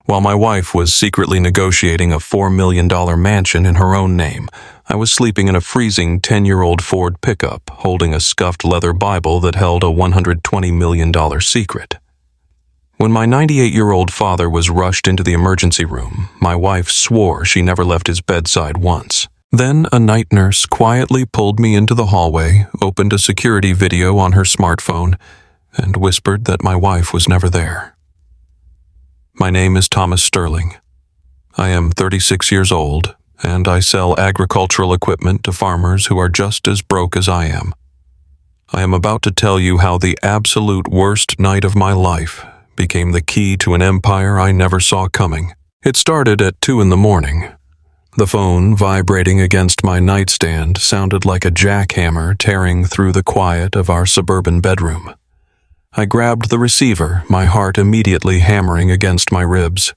While my wife was secretly negotiating a $4 million mansion in her own name, I was sleeping in a freezing 10-year-old Ford pickup, holding a scuffed leather Bible that held a $120 million secret. When my 98-year-old father was rushed into the emergency room, my wife swore she never left his bedside once. Then a night nurse quietly pulled me into the hallway, opened a security video on her smartphone, and whispered that my wife was never there. My name is Thomas Sterling. I am 36 years old, and I sell agricultural equipment to farmers who are just as broke as I am. I am about to tell you how the absolute worst night of my life became the key to an empire I never saw coming. It started at 2 a.m. The phone, vibrating against my nightstand, sounded like a jackhammer tearing through the quiet of our suburban bedroom. I grabbed the receiver, my heart immediately hammering against my ribs.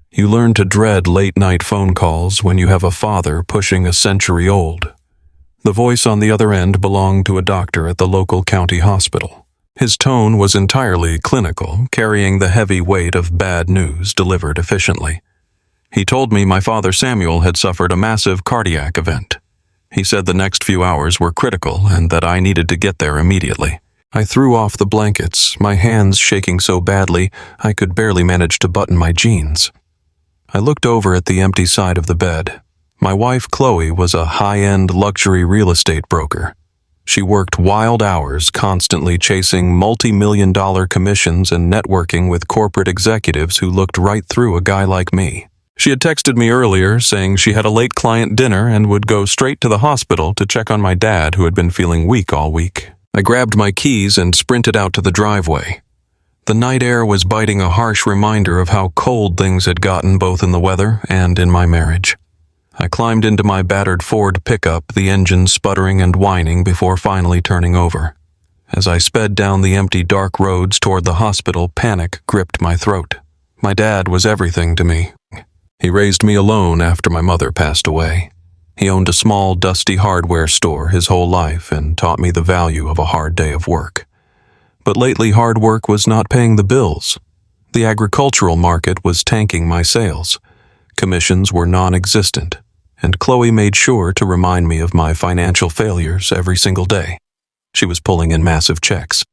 You learn to dread late-night phone calls when you have a father pushing a century old. The voice on the other end belonged to a doctor at the local county hospital. His tone was entirely clinical, carrying the heavy weight of bad news delivered efficiently. He told me my father Samuel had suffered a massive cardiac event. He said the next few hours were critical and that I needed to get there immediately. I threw off the blankets, my hands shaking so badly I could barely manage to button my jeans. I looked over at the empty side of the bed. My wife Chloe was a high-end luxury real estate broker. She worked wild hours, constantly chasing multi-million-dollar commissions and networking with corporate executives who looked right through a guy like me. She had texted me earlier saying she had a late client dinner and would go straight to the hospital to check on my dad, who had been feeling weak all week. I grabbed my keys and sprinted out to the driveway. The night air was biting, a harsh reminder of how cold things had gotten both in the weather and in my marriage. I climbed into my battered Ford pickup, the engine sputtering and whining before finally turning over. As I sped down the empty dark roads toward the hospital, panic gripped my throat. My dad was everything to me. He raised me alone after my mother passed away. He owned a small, dusty hardware store his whole life and taught me the value of a hard day of work. But lately, hard work was not paying the bills. The agricultural market was tanking my sales. Commissions were non-existent, and Chloe made sure to remind me of my financial failures every single day. She was pulling in massive checks,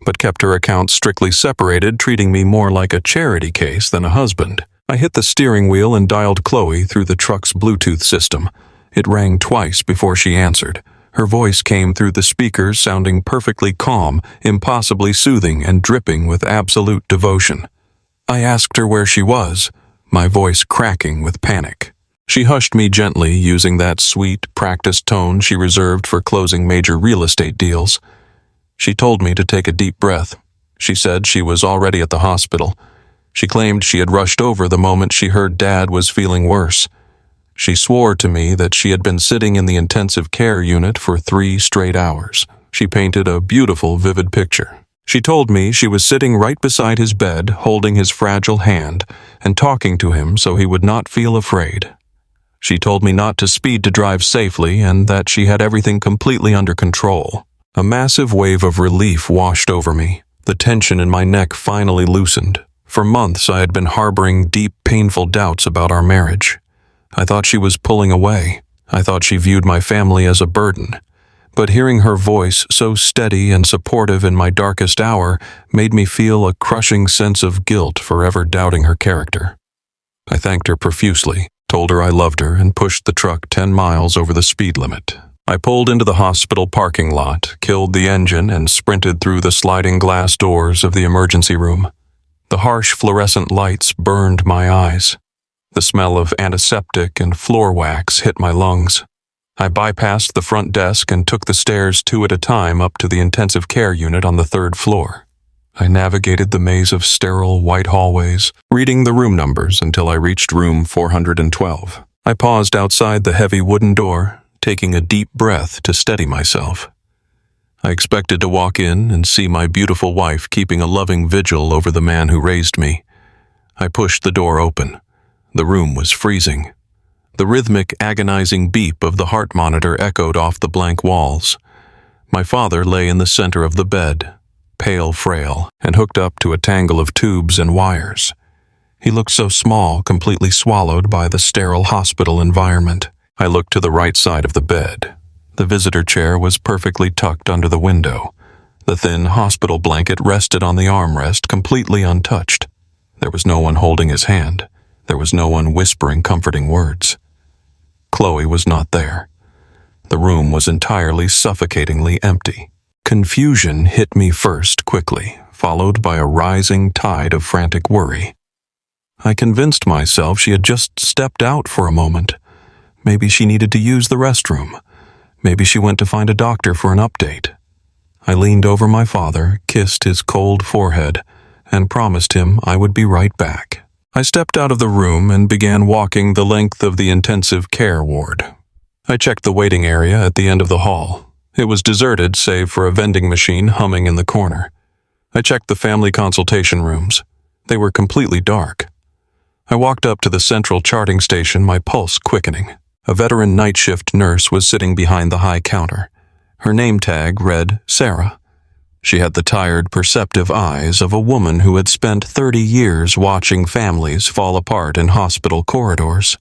but kept her accounts strictly separated, treating me more like a charity case than a husband. I hit the steering wheel and dialed Chloe through the truck's Bluetooth system. It rang twice before she answered. Her voice came through the speakers, sounding perfectly calm, impossibly soothing, and dripping with absolute devotion. I asked her where she was, my voice cracking with panic. She hushed me gently, using that sweet, practiced tone she reserved for closing major real estate deals. She told me to take a deep breath. She said she was already at the hospital. She claimed she had rushed over the moment she heard Dad was feeling worse. She swore to me that she had been sitting in the intensive care unit for 3 straight hours. She painted a beautiful, vivid picture. She told me she was sitting right beside his bed, holding his fragile hand, and talking to him so he would not feel afraid. She told me not to speed to drive safely and that she had everything completely under control. A massive wave of relief washed over me. The tension in my neck finally loosened. For months I had been harboring deep, painful doubts about our marriage. I thought she was pulling away. I thought she viewed my family as a burden. But hearing her voice, so steady and supportive in my darkest hour, made me feel a crushing sense of guilt for ever doubting her character. I thanked her profusely, told her I loved her, and pushed the truck 10 miles over the speed limit. I pulled into the hospital parking lot, killed the engine, and sprinted through the sliding glass doors of the emergency room. The harsh fluorescent lights burned my eyes. The smell of antiseptic and floor wax hit my lungs. I bypassed the front desk and took the stairs 2 at a time up to the intensive care unit on the 3rd floor. I navigated the maze of sterile white hallways, reading the room numbers until I reached room 412. I paused outside the heavy wooden door, taking a deep breath to steady myself. I expected to walk in and see my beautiful wife keeping a loving vigil over the man who raised me. I pushed the door open. The room was freezing. The rhythmic, agonizing beep of the heart monitor echoed off the blank walls. My father lay in the center of the bed, pale, frail, and hooked up to a tangle of tubes and wires. He looked so small, completely swallowed by the sterile hospital environment. I looked to the right side of the bed. The visitor chair was perfectly tucked under the window. The thin hospital blanket rested on the armrest, completely untouched. There was no one holding his hand. There was no one whispering comforting words. Chloe was not there. The room was entirely suffocatingly empty. Confusion hit me first quickly, followed by a rising tide of frantic worry. I convinced myself she had just stepped out for a moment. Maybe she needed to use the restroom. Maybe she went to find a doctor for an update. I leaned over my father, kissed his cold forehead, and promised him I would be right back. I stepped out of the room and began walking the length of the intensive care ward. I checked the waiting area at the end of the hall. It was deserted save for a vending machine humming in the corner. I checked the family consultation rooms. They were completely dark. I walked up to the central charting station, my pulse quickening. A veteran night shift nurse was sitting behind the high counter. Her name tag read Sarah. She had the tired, perceptive eyes of a woman who had spent 30 years watching families fall apart in hospital corridors.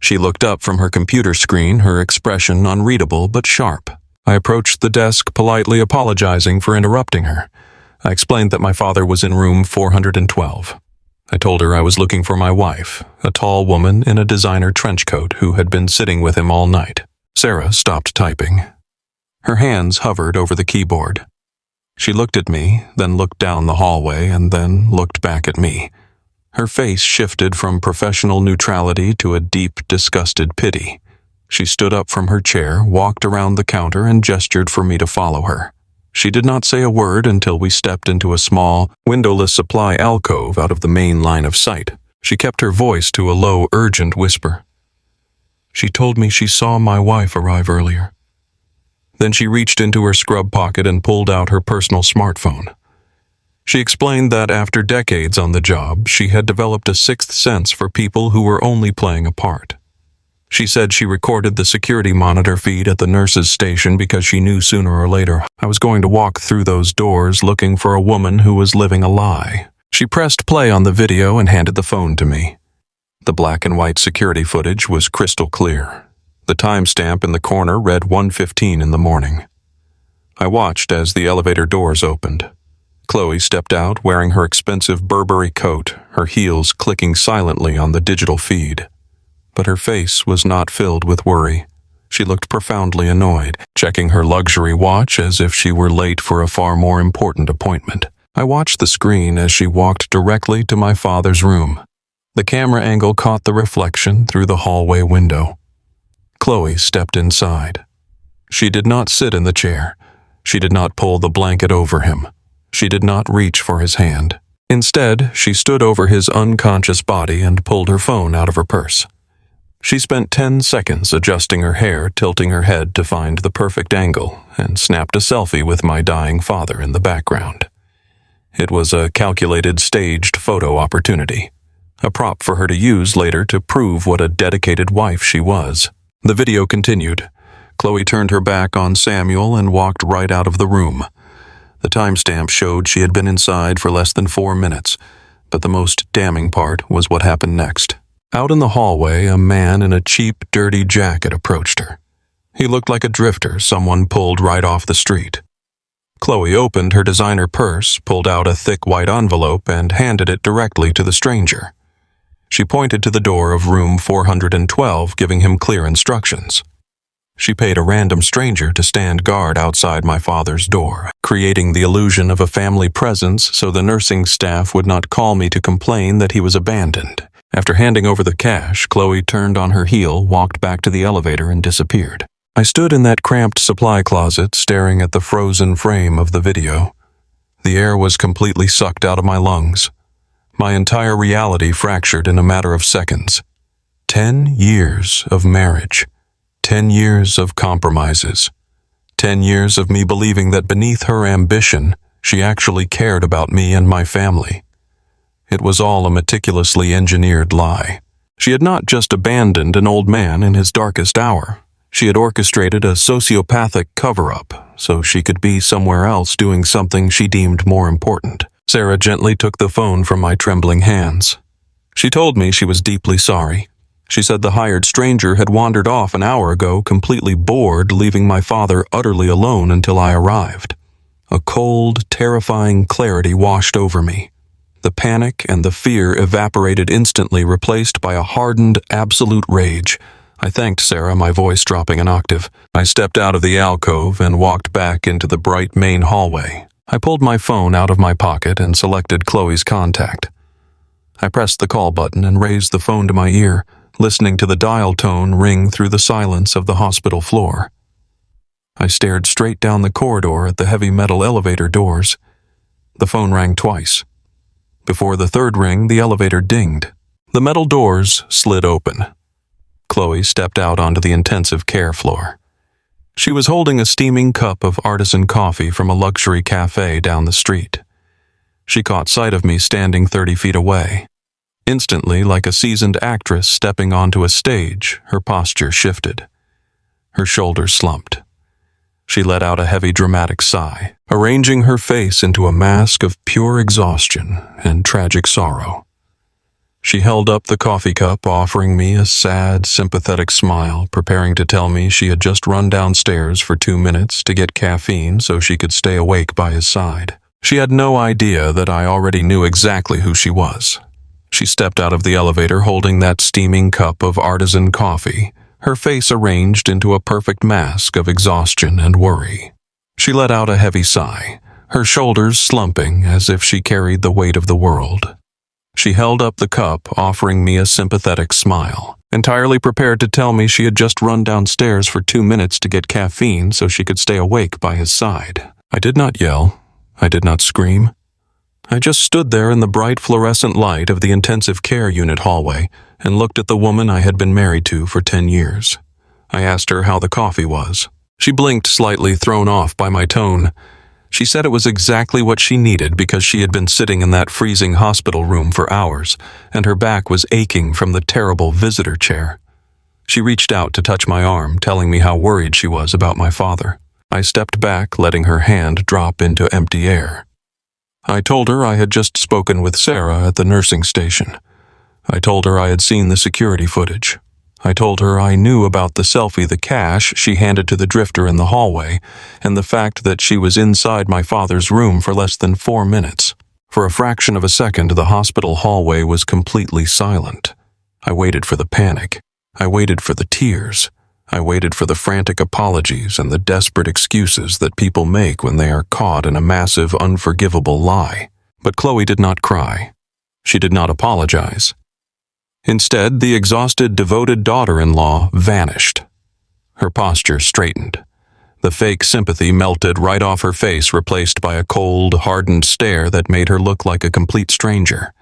She looked up from her computer screen, her expression unreadable but sharp. I approached the desk, politely apologizing for interrupting her. I explained that my father was in room 412. I told her I was looking for my wife, a tall woman in a designer trench coat who had been sitting with him all night. Sarah stopped typing. Her hands hovered over the keyboard. She looked at me, then looked down the hallway, and then looked back at me. Her face shifted from professional neutrality to a deep, disgusted pity. She stood up from her chair, walked around the counter, and gestured for me to follow her. She did not say a word until we stepped into a small, windowless supply alcove out of the main line of sight. She kept her voice to a low, urgent whisper. She told me she saw my wife arrive earlier. Then she reached into her scrub pocket and pulled out her personal smartphone. She explained that after decades on the job, she had developed a sixth sense for people who were only playing a part. She said she recorded the security monitor feed at the nurse's station because she knew sooner or later I was going to walk through those doors looking for a woman who was living a lie. She pressed play on the video and handed the phone to me. The black and white security footage was crystal clear. The timestamp in the corner read 1:15 in the morning. I watched as the elevator doors opened. Chloe stepped out wearing her expensive Burberry coat, her heels clicking silently on the digital feed. But her face was not filled with worry. She looked profoundly annoyed, checking her luxury watch as if she were late for a far more important appointment. I watched the screen as she walked directly to my father's room. The camera angle caught the reflection through the hallway window. Chloe stepped inside. She did not sit in the chair. She did not pull the blanket over him. She did not reach for his hand. Instead, she stood over his unconscious body and pulled her phone out of her purse. She spent 10 seconds adjusting her hair, tilting her head to find the perfect angle, and snapped a selfie with my dying father in the background. It was a calculated, staged photo opportunity, a prop for her to use later to prove what a dedicated wife she was. The video continued. Chloe turned her back on Samuel and walked right out of the room. The timestamp showed she had been inside for less than 4 minutes, but the most damning part was what happened next. Out in the hallway, a man in a cheap, dirty jacket approached her. He looked like a drifter someone pulled right off the street. Chloe opened her designer purse, pulled out a thick white envelope, and handed it directly to the stranger. She pointed to the door of room 412, giving him clear instructions. She paid a random stranger to stand guard outside my father's door, creating the illusion of a family presence so the nursing staff would not call me to complain that he was abandoned. After handing over the cash, Chloe turned on her heel, walked back to the elevator, and disappeared. I stood in that cramped supply closet, staring at the frozen frame of the video. The air was completely sucked out of my lungs. My entire reality fractured in a matter of seconds. 10 years of marriage. 10 years of compromises. 10 years of me believing that beneath her ambition, she actually cared about me and my family. It was all a meticulously engineered lie. She had not just abandoned an old man in his darkest hour. She had orchestrated a sociopathic cover-up so she could be somewhere else doing something she deemed more important. Sarah gently took the phone from my trembling hands. She told me she was deeply sorry. She said the hired stranger had wandered off an hour ago, completely bored, leaving my father utterly alone until I arrived. A cold, terrifying clarity washed over me. The panic and the fear evaporated instantly, replaced by a hardened, absolute rage. I thanked Sarah, my voice dropping an octave. I stepped out of the alcove and walked back into the bright main hallway. I pulled my phone out of my pocket and selected Chloe's contact. I pressed the call button and raised the phone to my ear, listening to the dial tone ring through the silence of the hospital floor. I stared straight down the corridor at the heavy metal elevator doors. The phone rang twice. Before the third ring, the elevator dinged. The metal doors slid open. Chloe stepped out onto the intensive care floor. She was holding a steaming cup of artisan coffee from a luxury cafe down the street. She caught sight of me standing 30 feet away. Instantly, like a seasoned actress stepping onto a stage, her posture shifted. Her shoulders slumped. She let out a heavy, dramatic sigh, arranging her face into a mask of pure exhaustion and tragic sorrow. She held up the coffee cup, offering me a sad, sympathetic smile, preparing to tell me she had just run downstairs for 2 minutes to get caffeine so she could stay awake by his side. She had no idea that I already knew exactly who she was. She stepped out of the elevator holding that steaming cup of artisan coffee, her face arranged into a perfect mask of exhaustion and worry. She let out a heavy sigh, her shoulders slumping as if she carried the weight of the world. She held up the cup, offering me a sympathetic smile, entirely prepared to tell me she had just run downstairs for 2 minutes to get caffeine so she could stay awake by his side. I did not yell. I did not scream. I just stood there in the bright fluorescent light of the intensive care unit hallway and looked at the woman I had been married to for 10 years. I asked her how the coffee was. She blinked, slightly thrown off by my tone. She said it was exactly what she needed because she had been sitting in that freezing hospital room for hours, and her back was aching from the terrible visitor chair. She reached out to touch my arm, telling me how worried she was about my father. I stepped back, letting her hand drop into empty air. I told her I had just spoken with Sarah at the nursing station. I told her I had seen the security footage. I told her I knew about the selfie, the cash she handed to the drifter in the hallway, and the fact that she was inside my father's room for less than 4 minutes. For a fraction of a second, the hospital hallway was completely silent. I waited for the panic. I waited for the tears. I waited for the frantic apologies and the desperate excuses that people make when they are caught in a massive, unforgivable lie. But Chloe did not cry. She did not apologize. Instead, the exhausted, devoted daughter-in-law vanished. Her posture straightened. The fake sympathy melted right off her face, replaced by a cold, hardened stare that made her look like a complete stranger.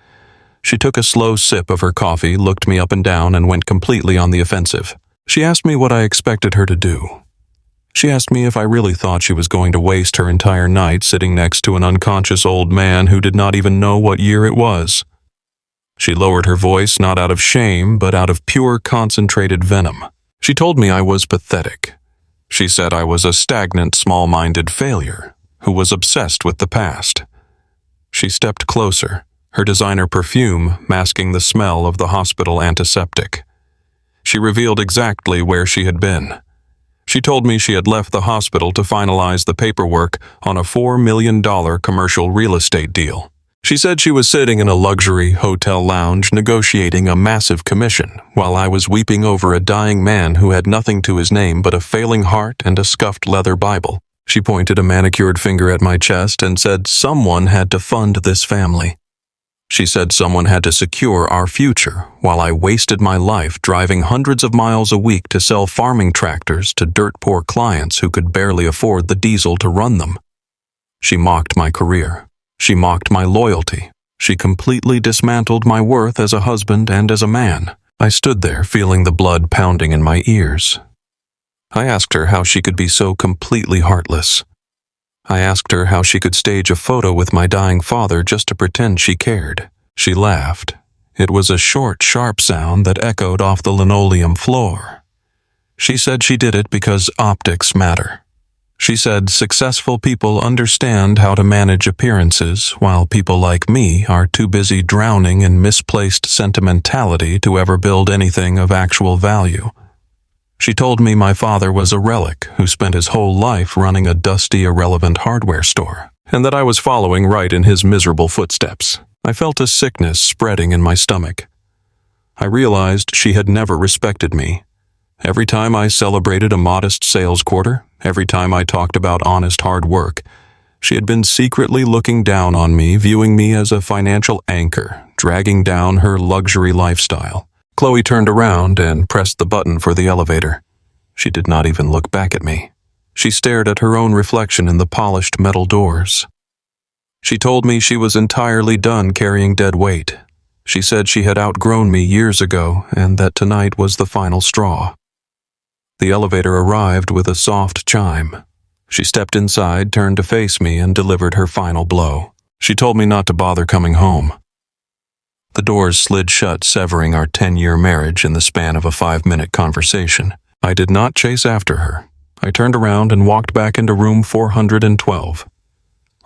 She took a slow sip of her coffee, looked me up and down, and went completely on the offensive. She asked me what I expected her to do. She asked me if I really thought she was going to waste her entire night sitting next to an unconscious old man who did not even know what year it was. She lowered her voice not out of shame, but out of pure concentrated venom. She told me I was pathetic. She said I was a stagnant, small-minded failure who was obsessed with the past. She stepped closer, her designer perfume masking the smell of the hospital antiseptic. She revealed exactly where she had been. She told me she had left the hospital to finalize the paperwork on a $4 million commercial real estate deal. She said she was sitting in a luxury hotel lounge negotiating a massive commission while I was weeping over a dying man who had nothing to his name but a failing heart and a scuffed leather Bible. She pointed a manicured finger at my chest and said someone had to fund this family. She said someone had to secure our future while I wasted my life driving hundreds of miles a week to sell farming tractors to dirt-poor clients who could barely afford the diesel to run them. She mocked my career. She mocked my loyalty. She completely dismantled my worth as a husband and as a man. I stood there feeling the blood pounding in my ears. I asked her how she could be so completely heartless. I asked her how she could stage a photo with my dying father just to pretend she cared. She laughed. It was a short, sharp sound that echoed off the linoleum floor. She said she did it because optics matter. She said successful people understand how to manage appearances, while people like me are too busy drowning in misplaced sentimentality to ever build anything of actual value. She told me my father was a relic who spent his whole life running a dusty, irrelevant hardware store, and that I was following right in his miserable footsteps. I felt a sickness spreading in my stomach. I realized she had never respected me. Every time I celebrated a modest sales quarter, every time I talked about honest hard work, she had been secretly looking down on me, viewing me as a financial anchor, dragging down her luxury lifestyle. Chloe turned around and pressed the button for the elevator. She did not even look back at me. She stared at her own reflection in the polished metal doors. She told me she was entirely done carrying dead weight. She said she had outgrown me years ago and that tonight was the final straw. The elevator arrived with a soft chime. She stepped inside, turned to face me, and delivered her final blow. She told me not to bother coming home. The doors slid shut, severing our 10-year marriage in the span of a 5-minute conversation. I did not chase after her. I turned around and walked back into room 412.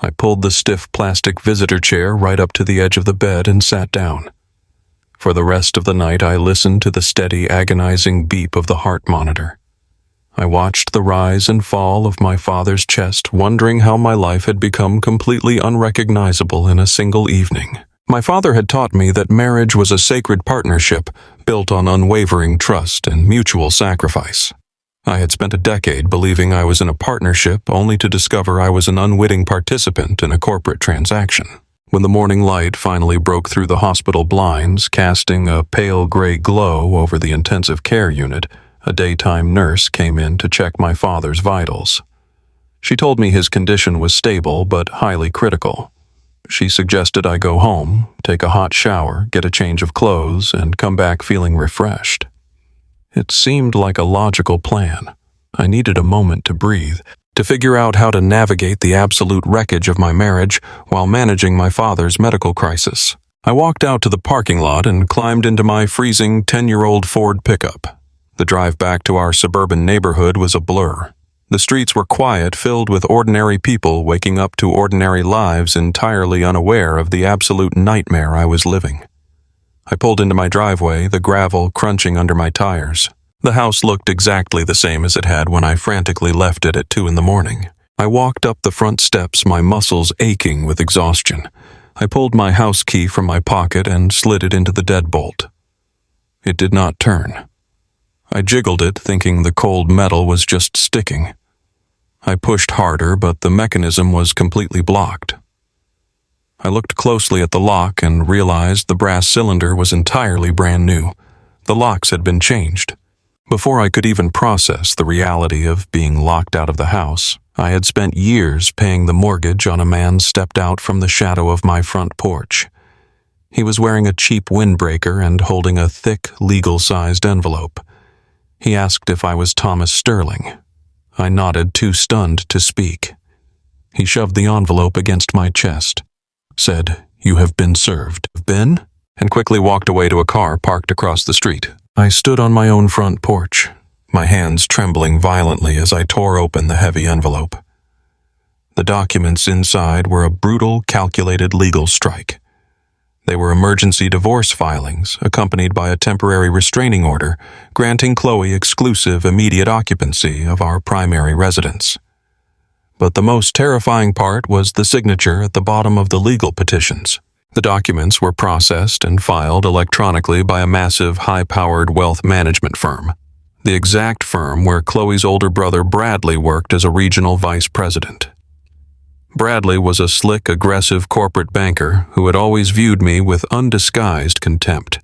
I pulled the stiff plastic visitor chair right up to the edge of the bed and sat down. For the rest of the night, I listened to the steady, agonizing beep of the heart monitor. I watched the rise and fall of my father's chest, wondering how my life had become completely unrecognizable in a single evening. My father had taught me that marriage was a sacred partnership built on unwavering trust and mutual sacrifice. I had spent a decade believing I was in a partnership, only to discover I was an unwitting participant in a corporate transaction. When the morning light finally broke through the hospital blinds, casting a pale gray glow over the intensive care unit, a daytime nurse came in to check my father's vitals. She told me his condition was stable but highly critical. She suggested I go home, take a hot shower, get a change of clothes, and come back feeling refreshed. It seemed like a logical plan. I needed a moment to breathe, to figure out how to navigate the absolute wreckage of my marriage while managing my father's medical crisis. I walked out to the parking lot and climbed into my freezing 10-year-old Ford pickup. The drive back to our suburban neighborhood was a blur. The streets were quiet, filled with ordinary people waking up to ordinary lives, entirely unaware of the absolute nightmare I was living. I pulled into my driveway, the gravel crunching under my tires. The house looked exactly the same as it had when I frantically left it at 2 a.m. I walked up the front steps, my muscles aching with exhaustion. I pulled my house key from my pocket and slid it into the deadbolt. It did not turn. I jiggled it, thinking the cold metal was just sticking. I pushed harder, but the mechanism was completely blocked. I looked closely at the lock and realized the brass cylinder was entirely brand new. The locks had been changed. Before I could even process the reality of being locked out of the house, I had spent years paying the mortgage on a man stepped out from the shadow of my front porch. He was wearing a cheap windbreaker and holding a thick, legal-sized envelope. He asked if I was Thomas Sterling. I nodded, too stunned to speak. He shoved the envelope against my chest, said, "You have been served." "Been?" and quickly walked away to a car parked across the street. I stood on my own front porch, my hands trembling violently as I tore open the heavy envelope. The documents inside were a brutal, calculated legal strike. They were emergency divorce filings, accompanied by a temporary restraining order, granting Chloe exclusive immediate occupancy of our primary residence. But the most terrifying part was the signature at the bottom of the legal petitions. The documents were processed and filed electronically by a massive, high-powered wealth management firm, the exact firm where Chloe's older brother Bradley worked as a regional vice president. Bradley was a slick, aggressive corporate banker who had always viewed me with undisguised contempt.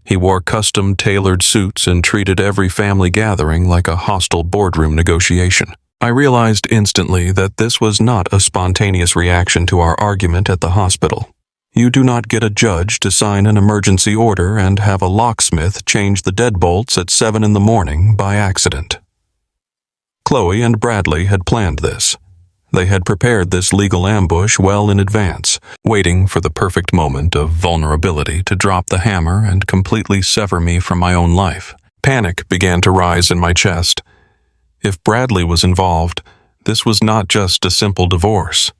He wore custom-tailored suits and treated every family gathering like a hostile boardroom negotiation. I realized instantly that this was not a spontaneous reaction to our argument at the hospital. You do not get a judge to sign an emergency order and have a locksmith change the deadbolts at 7 a.m. by accident. Chloe and Bradley had planned this. They had prepared this legal ambush well in advance, waiting for the perfect moment of vulnerability to drop the hammer and completely sever me from my own life. Panic began to rise in my chest. If Bradley was involved, This was not just a simple divorce.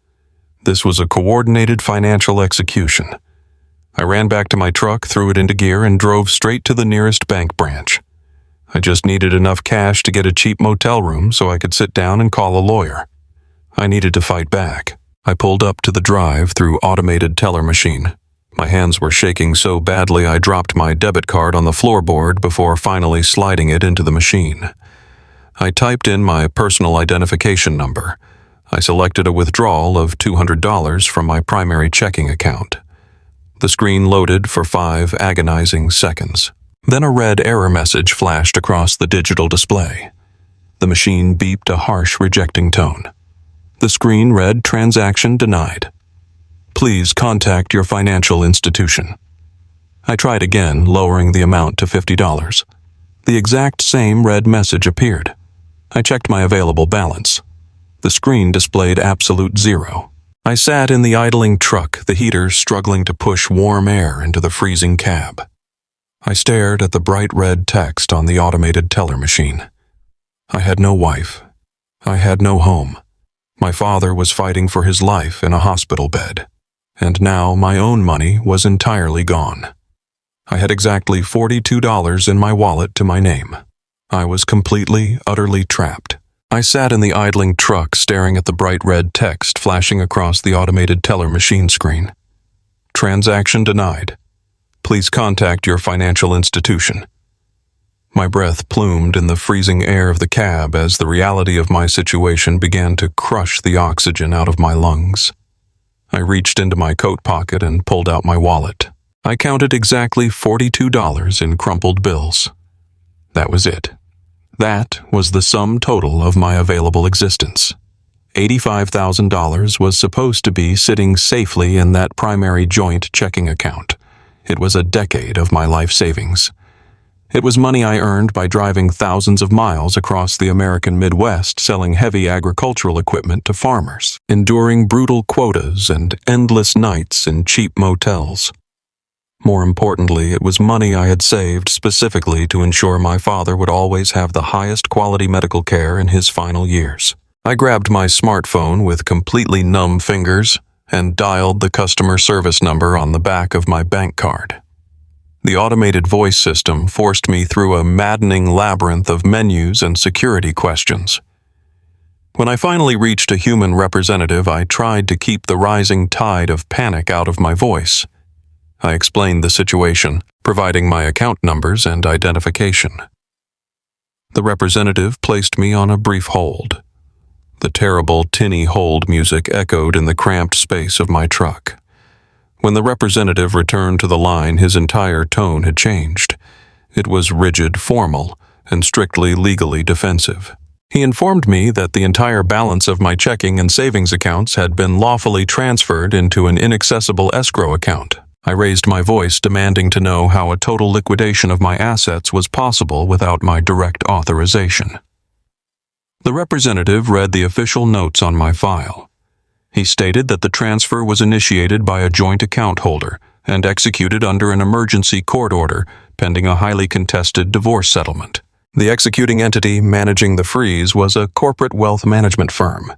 This was a coordinated financial execution. I ran back to my truck, threw it into gear, and drove straight to the nearest bank branch. I just needed enough cash to get a cheap motel room so I could sit down and call a lawyer. I needed to fight back. I pulled up to the drive-through automated teller machine. My hands were shaking so badly I dropped my debit card on the floorboard before finally sliding it into the machine. I typed in my personal identification number. I selected a withdrawal of $200 from my primary checking account. The screen loaded for 5 agonizing seconds. Then a red error message flashed across the digital display. The machine beeped a harsh, rejecting tone. The screen read, "Transaction denied. Please contact your financial institution." I tried again, lowering the amount to $50. The exact same red message appeared. I checked my available balance. The screen displayed absolute zero. I sat in the idling truck, the heater struggling to push warm air into the freezing cab. I stared at the bright red text on the automated teller machine. I had no wife. I had no home. My father was fighting for his life in a hospital bed. And now my own money was entirely gone. I had exactly $42 in my wallet to my name. I was completely, utterly trapped. I sat in the idling truck staring at the bright red text flashing across the automated teller machine screen. Transaction denied. Please contact your financial institution. My breath plumed in the freezing air of the cab as the reality of my situation began to crush the oxygen out of my lungs. I reached into my coat pocket and pulled out my wallet. I counted exactly $42 in crumpled bills. That was it. That was the sum total of my available existence. $85,000 was supposed to be sitting safely in that primary joint checking account. It was a decade of my life savings. It was money I earned by driving thousands of miles across the American Midwest selling heavy agricultural equipment to farmers, enduring brutal quotas and endless nights in cheap motels. More importantly, it was money I had saved specifically to ensure my father would always have the highest quality medical care in his final years. I grabbed my smartphone with completely numb fingers and dialed the customer service number on the back of my bank card. The automated voice system forced me through a maddening labyrinth of menus and security questions. When I finally reached a human representative, I tried to keep the rising tide of panic out of my voice. I explained the situation, providing my account numbers and identification. The representative placed me on a brief hold. The terrible tinny hold music echoed in the cramped space of my truck. When the representative returned to the line, his entire tone had changed. It was rigid, formal, and strictly legally defensive. He informed me that the entire balance of my checking and savings accounts had been lawfully transferred into an inaccessible escrow account. I raised my voice, demanding to know how a total liquidation of my assets was possible without my direct authorization. The representative read the official notes on my file. He stated that the transfer was initiated by a joint account holder and executed under an emergency court order pending a highly contested divorce settlement. The executing entity managing the freeze was a corporate wealth management firm.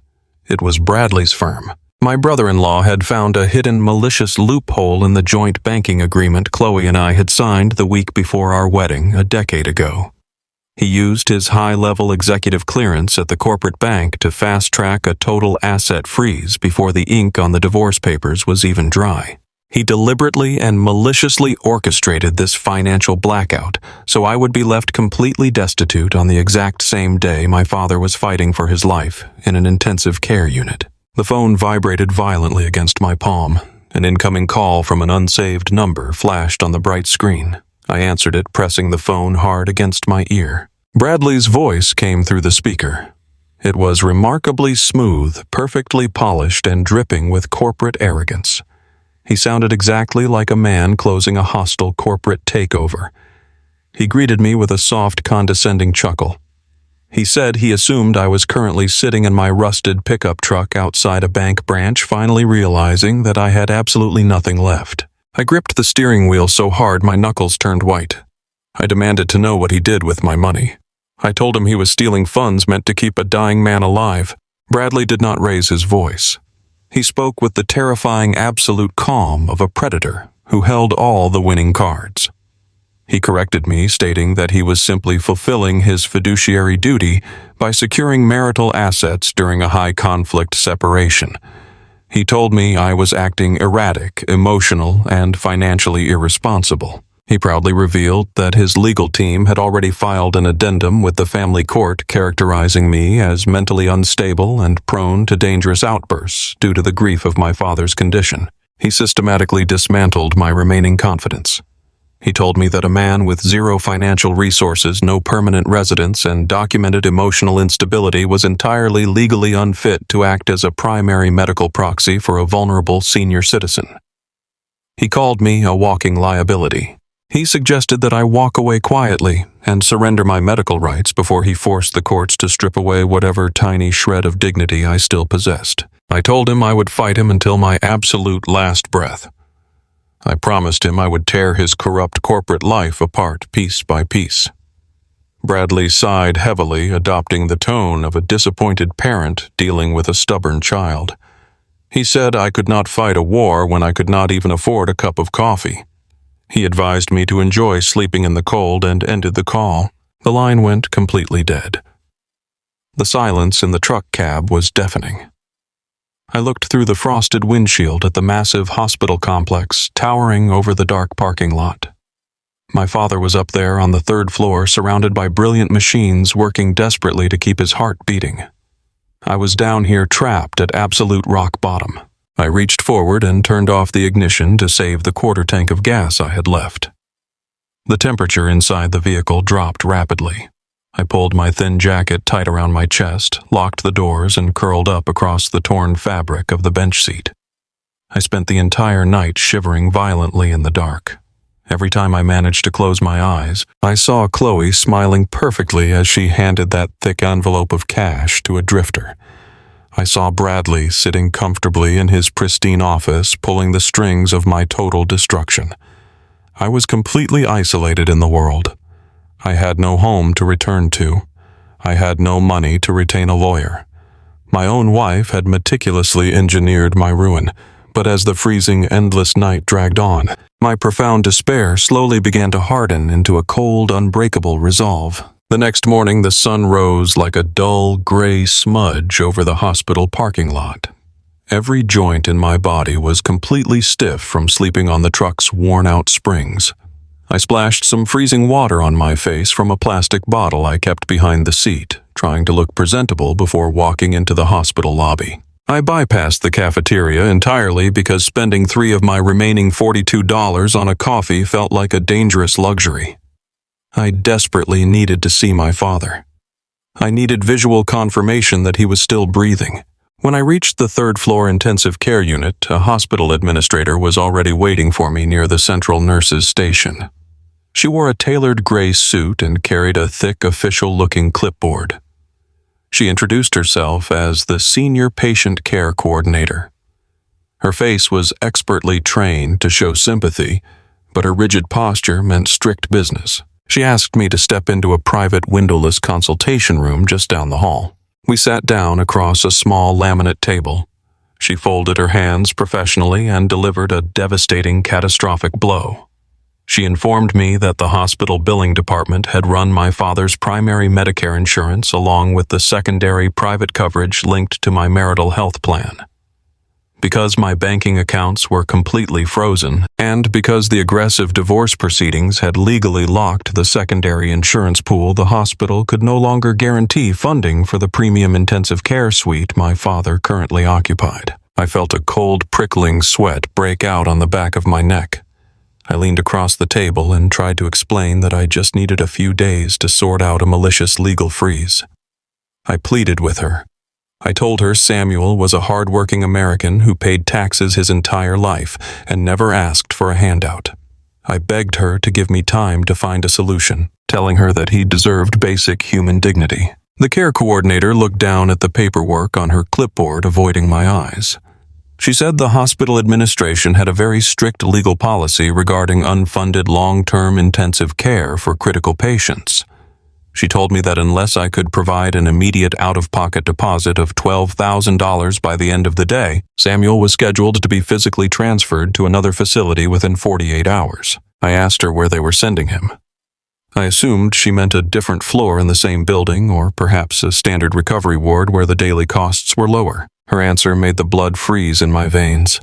It was Bradley's firm. My brother-in-law had found a hidden malicious loophole in the joint banking agreement Chloe and I had signed the week before our wedding a decade ago. He used his high-level executive clearance at the corporate bank to fast-track a total asset freeze before the ink on the divorce papers was even dry. He deliberately and maliciously orchestrated this financial blackout so I would be left completely destitute on the exact same day my father was fighting for his life in an intensive care unit. The phone vibrated violently against my palm. An incoming call from an unsaved number flashed on the bright screen. I answered it, pressing the phone hard against my ear. Bradley's voice came through the speaker. It was remarkably smooth, perfectly polished, and dripping with corporate arrogance. He sounded exactly like a man closing a hostile corporate takeover. He greeted me with a soft, condescending chuckle. He said he assumed I was currently sitting in my rusted pickup truck outside a bank branch, finally realizing that I had absolutely nothing left. I gripped the steering wheel so hard my knuckles turned white. I demanded to know what he did with my money. I told him he was stealing funds meant to keep a dying man alive. Bradley did not raise his voice. He spoke with the terrifying absolute calm of a predator who held all the winning cards. He corrected me, stating that he was simply fulfilling his fiduciary duty by securing marital assets during a high-conflict separation. He told me I was acting erratic, emotional, and financially irresponsible. He proudly revealed that his legal team had already filed an addendum with the family court characterizing me as mentally unstable and prone to dangerous outbursts due to the grief of my father's condition. He systematically dismantled my remaining confidence. He told me that a man with zero financial resources, no permanent residence, and documented emotional instability was entirely legally unfit to act as a primary medical proxy for a vulnerable senior citizen. He called me a walking liability. He suggested that I walk away quietly and surrender my medical rights before he forced the courts to strip away whatever tiny shred of dignity I still possessed. I told him I would fight him until my absolute last breath. I promised him I would tear his corrupt corporate life apart piece by piece. Bradley sighed heavily, adopting the tone of a disappointed parent dealing with a stubborn child. He said I could not fight a war when I could not even afford a cup of coffee. He advised me to enjoy sleeping in the cold and ended the call. The line went completely dead. The silence in the truck cab was deafening. I looked through the frosted windshield at the massive hospital complex towering over the dark parking lot. My father was up there on the third floor, surrounded by brilliant machines working desperately to keep his heart beating. I was down here trapped at absolute rock bottom. I reached forward and turned off the ignition to save the quarter tank of gas I had left. The temperature inside the vehicle dropped rapidly. I pulled my thin jacket tight around my chest, locked the doors, and curled up across the torn fabric of the bench seat. I spent the entire night shivering violently in the dark. Every time I managed to close my eyes, I saw Chloe smiling perfectly as she handed that thick envelope of cash to a drifter. I saw Bradley sitting comfortably in his pristine office, pulling the strings of my total destruction. I was completely isolated in the world. I had no home to return to. I had no money to retain a lawyer. My own wife had meticulously engineered my ruin, but as the freezing, endless night dragged on, my profound despair slowly began to harden into a cold, unbreakable resolve. The next morning, the sun rose like a dull, gray smudge over the hospital parking lot. Every joint in my body was completely stiff from sleeping on the truck's worn-out springs. I splashed some freezing water on my face from a plastic bottle I kept behind the seat, trying to look presentable before walking into the hospital lobby. I bypassed the cafeteria entirely because spending $3 of my remaining $42 on a coffee felt like a dangerous luxury. I desperately needed to see my father. I needed visual confirmation that he was still breathing. When I reached the third-floor intensive care unit, a hospital administrator was already waiting for me near the central nurses' station. She wore a tailored gray suit and carried a thick, official-looking clipboard. She introduced herself as the Senior Patient Care Coordinator. Her face was expertly trained to show sympathy, but her rigid posture meant strict business. She asked me to step into a private windowless consultation room just down the hall. We sat down across a small laminate table. She folded her hands professionally and delivered a devastating, catastrophic blow. She informed me that the hospital billing department had run my father's primary Medicare insurance along with the secondary private coverage linked to my marital health plan. Because my banking accounts were completely frozen, and because the aggressive divorce proceedings had legally locked the secondary insurance pool, the hospital could no longer guarantee funding for the premium intensive care suite my father currently occupied. I felt a cold, prickling sweat break out on the back of my neck. I leaned across the table and tried to explain that I just needed a few days to sort out a malicious legal freeze. I pleaded with her. I told her Samuel was a hard-working American who paid taxes his entire life and never asked for a handout. I begged her to give me time to find a solution, telling her that he deserved basic human dignity. The care coordinator looked down at the paperwork on her clipboard, avoiding my eyes. She said the hospital administration had a very strict legal policy regarding unfunded long-term intensive care for critical patients. She told me that unless I could provide an immediate out-of-pocket deposit of $12,000 by the end of the day, Samuel was scheduled to be physically transferred to another facility within 48 hours. I asked her where they were sending him. I assumed she meant a different floor in the same building, or perhaps a standard recovery ward where the daily costs were lower. Her answer made the blood freeze in my veins.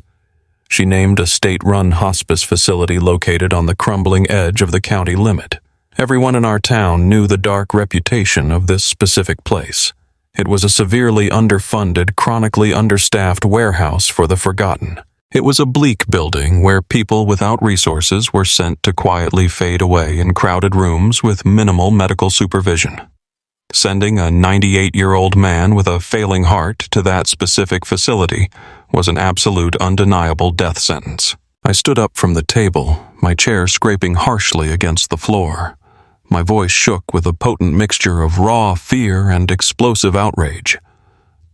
She named a state-run hospice facility located on the crumbling edge of the county limit. Everyone in our town knew the dark reputation of this specific place. It was a severely underfunded, chronically understaffed warehouse for the forgotten. It was a bleak building where people without resources were sent to quietly fade away in crowded rooms with minimal medical supervision. Sending a 98-year-old man with a failing heart to that specific facility was an absolute, undeniable death sentence. I stood up from the table, my chair scraping harshly against the floor. My voice shook with a potent mixture of raw fear and explosive outrage.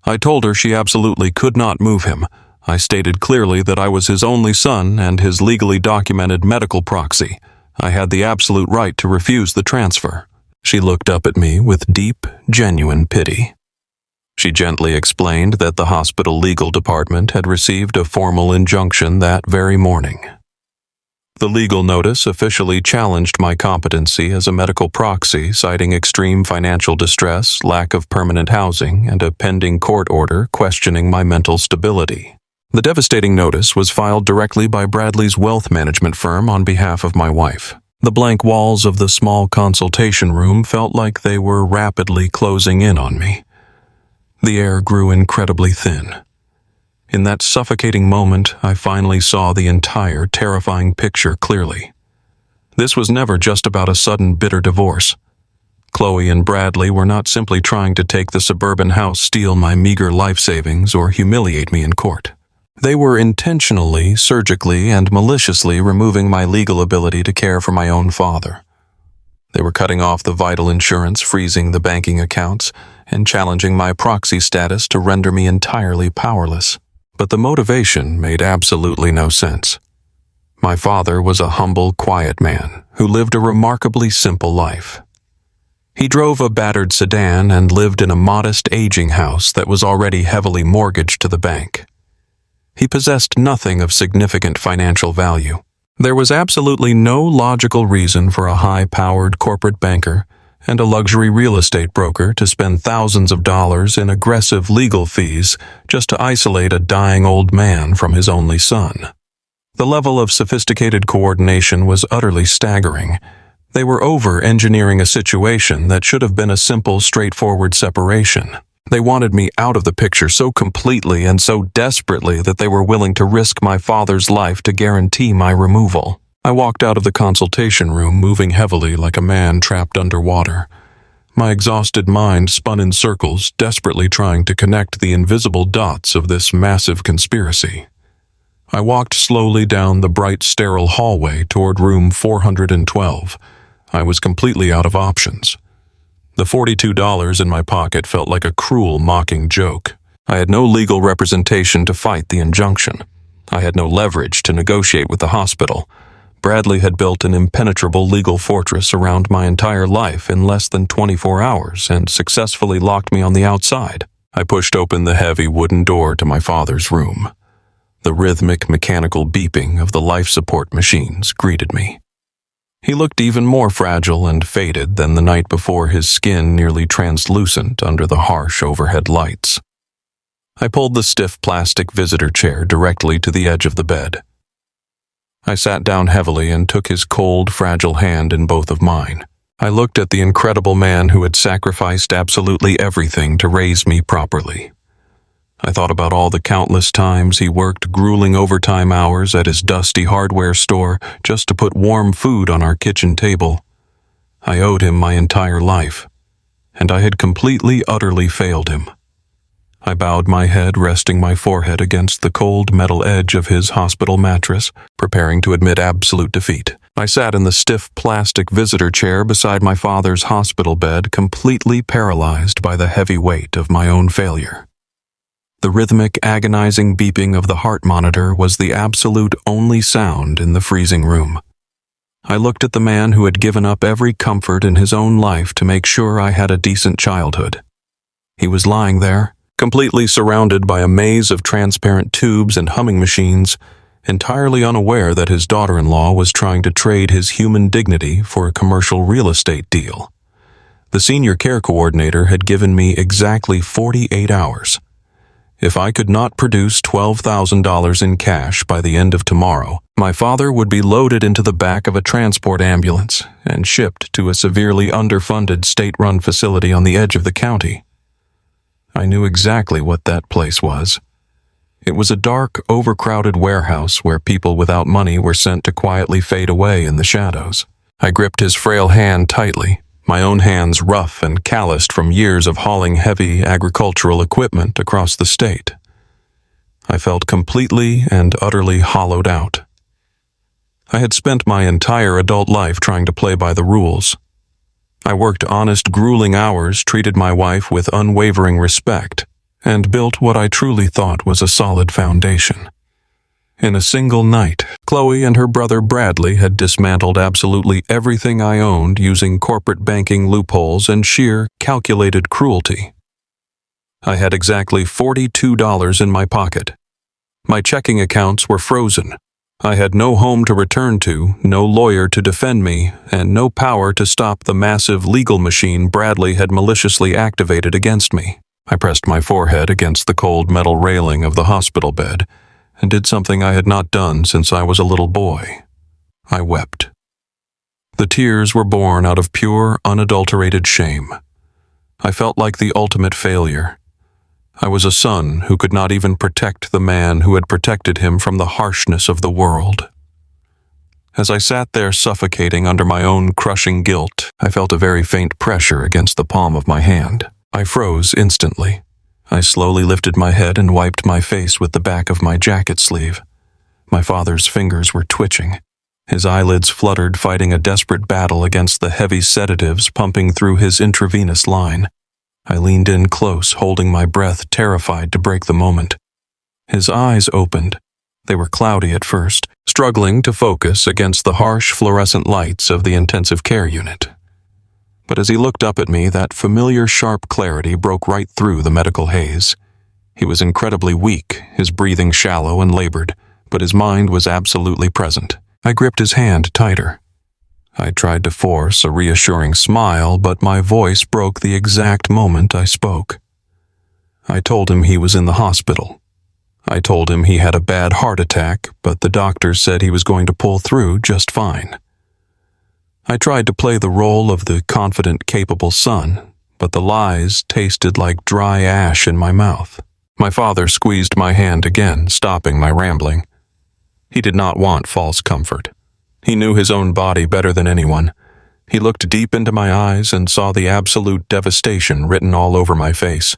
I told her she absolutely could not move him. I stated clearly that I was his only son and his legally documented medical proxy. I had the absolute right to refuse the transfer. She looked up at me with deep, genuine pity. She gently explained that the hospital legal department had received a formal injunction that very morning. The legal notice officially challenged my competency as a medical proxy, citing extreme financial distress, lack of permanent housing, and a pending court order questioning my mental stability. The devastating notice was filed directly by Bradley's wealth management firm on behalf of my wife. The blank walls of the small consultation room felt like they were rapidly closing in on me. The air grew incredibly thin. In that suffocating moment, I finally saw the entire terrifying picture clearly. This was never just about a sudden bitter divorce. Chloe and Bradley were not simply trying to take the suburban house, steal my meager life savings, or humiliate me in court. They were intentionally, surgically, and maliciously removing my legal ability to care for my own father. They were cutting off the vital insurance, freezing the banking accounts, and challenging my proxy status to render me entirely powerless. But the motivation made absolutely no sense. My father was a humble, quiet man who lived a remarkably simple life. He drove a battered sedan and lived in a modest, aging house that was already heavily mortgaged to the bank. He possessed nothing of significant financial value. There was absolutely no logical reason for a high-powered corporate banker and a luxury real estate broker to spend thousands of dollars in aggressive legal fees just to isolate a dying old man from his only son. The level of sophisticated coordination was utterly staggering. They were over-engineering a situation that should have been a simple, straightforward separation. They wanted me out of the picture so completely and so desperately that they were willing to risk my father's life to guarantee my removal. I walked out of the consultation room, moving heavily like a man trapped underwater. My exhausted mind spun in circles, desperately trying to connect the invisible dots of this massive conspiracy. I walked slowly down the bright, sterile hallway toward room 412. I was completely out of options. The $42 in my pocket felt like a cruel, mocking joke. I had no legal representation to fight the injunction. I had no leverage to negotiate with the hospital. Bradley had built an impenetrable legal fortress around my entire life in less than 24 hours and successfully locked me on the outside. I pushed open the heavy wooden door to my father's room. The rhythmic, mechanical beeping of the life support machines greeted me. He looked even more fragile and faded than the night before, his skin nearly translucent under the harsh overhead lights. I pulled the stiff plastic visitor chair directly to the edge of the bed. I sat down heavily and took his cold, fragile hand in both of mine. I looked at the incredible man who had sacrificed absolutely everything to raise me properly. I thought about all the countless times he worked grueling overtime hours at his dusty hardware store just to put warm food on our kitchen table. I owed him my entire life, and I had completely, utterly failed him. I bowed my head, resting my forehead against the cold metal edge of his hospital mattress, preparing to admit absolute defeat. I sat in the stiff plastic visitor chair beside my father's hospital bed, completely paralyzed by the heavy weight of my own failure. The rhythmic, agonizing beeping of the heart monitor was the absolute only sound in the freezing room. I looked at the man who had given up every comfort in his own life to make sure I had a decent childhood. He was lying there, completely surrounded by a maze of transparent tubes and humming machines, entirely unaware that his daughter-in-law was trying to trade his human dignity for a commercial real estate deal. The senior care coordinator had given me exactly 48 hours. If I could not produce $12,000 in cash by the end of tomorrow, my father would be loaded into the back of a transport ambulance and shipped to a severely underfunded state-run facility on the edge of the county. I knew exactly what that place was. It was a dark, overcrowded warehouse where people without money were sent to quietly fade away in the shadows. I gripped his frail hand tightly, my own hands rough and calloused from years of hauling heavy agricultural equipment across the state. I felt completely and utterly hollowed out. I had spent my entire adult life trying to play by the rules. I worked honest, grueling hours, treated my wife with unwavering respect, and built what I truly thought was a solid foundation. In a single night, Chloe and her brother Bradley had dismantled absolutely everything I owned using corporate banking loopholes and sheer, calculated cruelty. I had exactly $42 in my pocket. My checking accounts were frozen. I had no home to return to, no lawyer to defend me, and no power to stop the massive legal machine Bradley had maliciously activated against me. I pressed my forehead against the cold metal railing of the hospital bed and did something I had not done since I was a little boy. I wept. The tears were born out of pure, unadulterated shame. I felt like the ultimate failure. I was a son who could not even protect the man who had protected him from the harshness of the world. As I sat there suffocating under my own crushing guilt, I felt a very faint pressure against the palm of my hand. I froze instantly. I slowly lifted my head and wiped my face with the back of my jacket sleeve. My father's fingers were twitching. His eyelids fluttered, fighting a desperate battle against the heavy sedatives pumping through his intravenous line. I leaned in close, holding my breath, terrified to break the moment. His eyes opened. They were cloudy at first, struggling to focus against the harsh fluorescent lights of the intensive care unit. But as he looked up at me, that familiar sharp clarity broke right through the medical haze. He was incredibly weak, his breathing shallow and labored, but his mind was absolutely present. I gripped his hand tighter. I tried to force a reassuring smile, but my voice broke the exact moment I spoke. I told him he was in the hospital. I told him he had a bad heart attack, but the doctors said he was going to pull through just fine. I tried to play the role of the confident, capable son, but the lies tasted like dry ash in my mouth. My father squeezed my hand again, stopping my rambling. He did not want false comfort. He knew his own body better than anyone. He looked deep into my eyes and saw the absolute devastation written all over my face.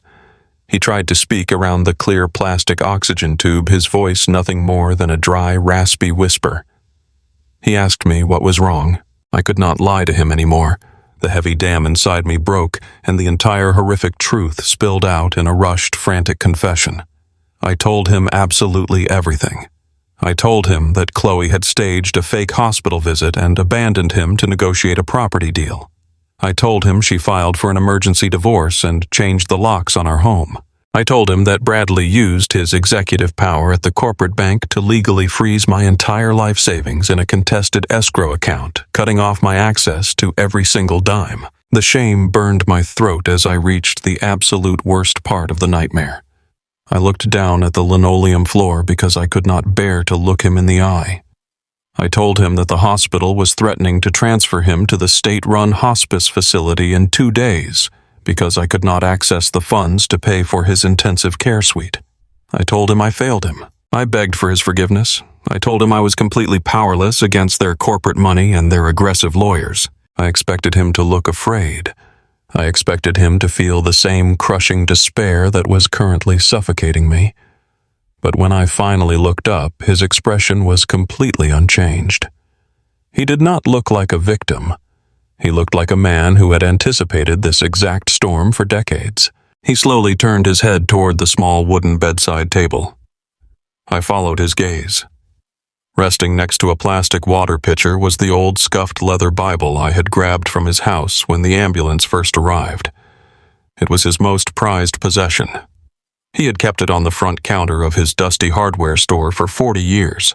He tried to speak around the clear plastic oxygen tube, his voice nothing more than a dry, raspy whisper. He asked me what was wrong. I could not lie to him anymore. The heavy dam inside me broke, and the entire horrific truth spilled out in a rushed, frantic confession. I told him absolutely everything. I told him that Chloe had staged a fake hospital visit and abandoned him to negotiate a property deal. I told him she filed for an emergency divorce and changed the locks on our home. I told him that Bradley used his executive power at the corporate bank to legally freeze my entire life savings in a contested escrow account, cutting off my access to every single dime. The shame burned my throat as I reached the absolute worst part of the nightmare. I looked down at the linoleum floor because I could not bear to look him in the eye. I told him that the hospital was threatening to transfer him to the state-run hospice facility in 2 days, because I could not access the funds to pay for his intensive care suite. I told him I failed him. I begged for his forgiveness. I told him I was completely powerless against their corporate money and their aggressive lawyers. I expected him to look afraid. I expected him to feel the same crushing despair that was currently suffocating me. But when I finally looked up, his expression was completely unchanged. He did not look like a victim. He looked like a man who had anticipated this exact storm for decades. He slowly turned his head toward the small wooden bedside table. I followed his gaze. Resting next to a plastic water pitcher was the old scuffed leather Bible I had grabbed from his house when the ambulance first arrived. It was his most prized possession. He had kept it on the front counter of his dusty hardware store for 40 years.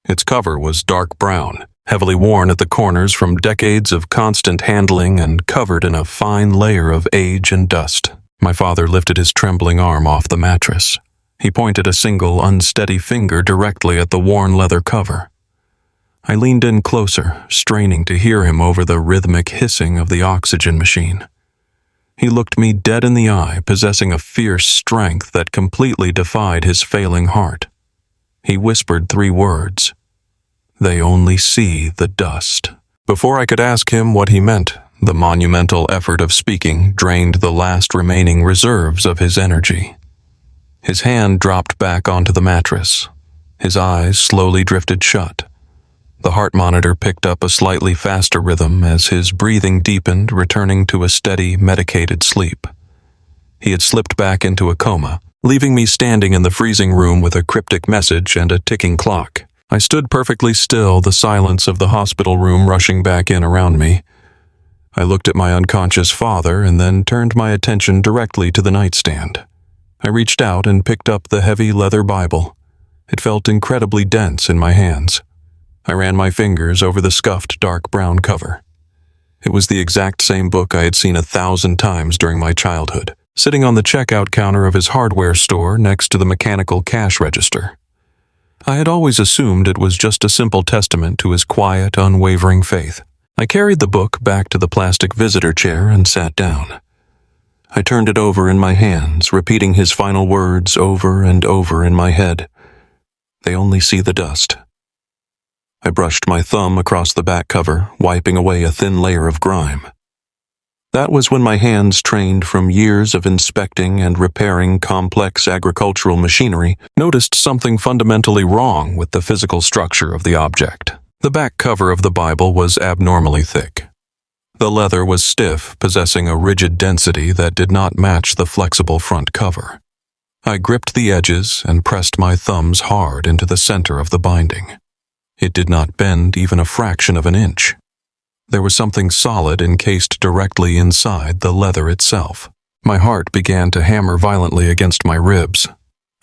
Its cover was dark brown, heavily worn at the corners from decades of constant handling and covered in a fine layer of age and dust. My father lifted his trembling arm off the mattress. He pointed a single, unsteady finger directly at the worn leather cover. I leaned in closer, straining to hear him over the rhythmic hissing of the oxygen machine. He looked me dead in the eye, possessing a fierce strength that completely defied his failing heart. He whispered 3 words. "They only see the dust." Before I could ask him what he meant, the monumental effort of speaking drained the last remaining reserves of his energy. His hand dropped back onto the mattress. His eyes slowly drifted shut. The heart monitor picked up a slightly faster rhythm as his breathing deepened, returning to a steady, medicated sleep. He had slipped back into a coma, leaving me standing in the freezing room with a cryptic message and a ticking clock. I stood perfectly still, the silence of the hospital room rushing back in around me. I looked at my unconscious father and then turned my attention directly to the nightstand. I reached out and picked up the heavy leather Bible. It felt incredibly dense in my hands. I ran my fingers over the scuffed dark brown cover. It was the exact same book I had seen 1,000 times during my childhood, sitting on the checkout counter of his hardware store next to the mechanical cash register. I had always assumed it was just a simple testament to his quiet, unwavering faith. I carried the book back to the plastic visitor chair and sat down. I turned it over in my hands, repeating his final words over and over in my head. They only see the dust. I brushed my thumb across the back cover, wiping away a thin layer of grime. That was when my hands, trained from years of inspecting and repairing complex agricultural machinery, noticed something fundamentally wrong with the physical structure of the object. The back cover of the Bible was abnormally thick. The leather was stiff, possessing a rigid density that did not match the flexible front cover. I gripped the edges and pressed my thumbs hard into the center of the binding. It did not bend even a fraction of an inch. There was something solid encased directly inside the leather itself. My heart began to hammer violently against my ribs.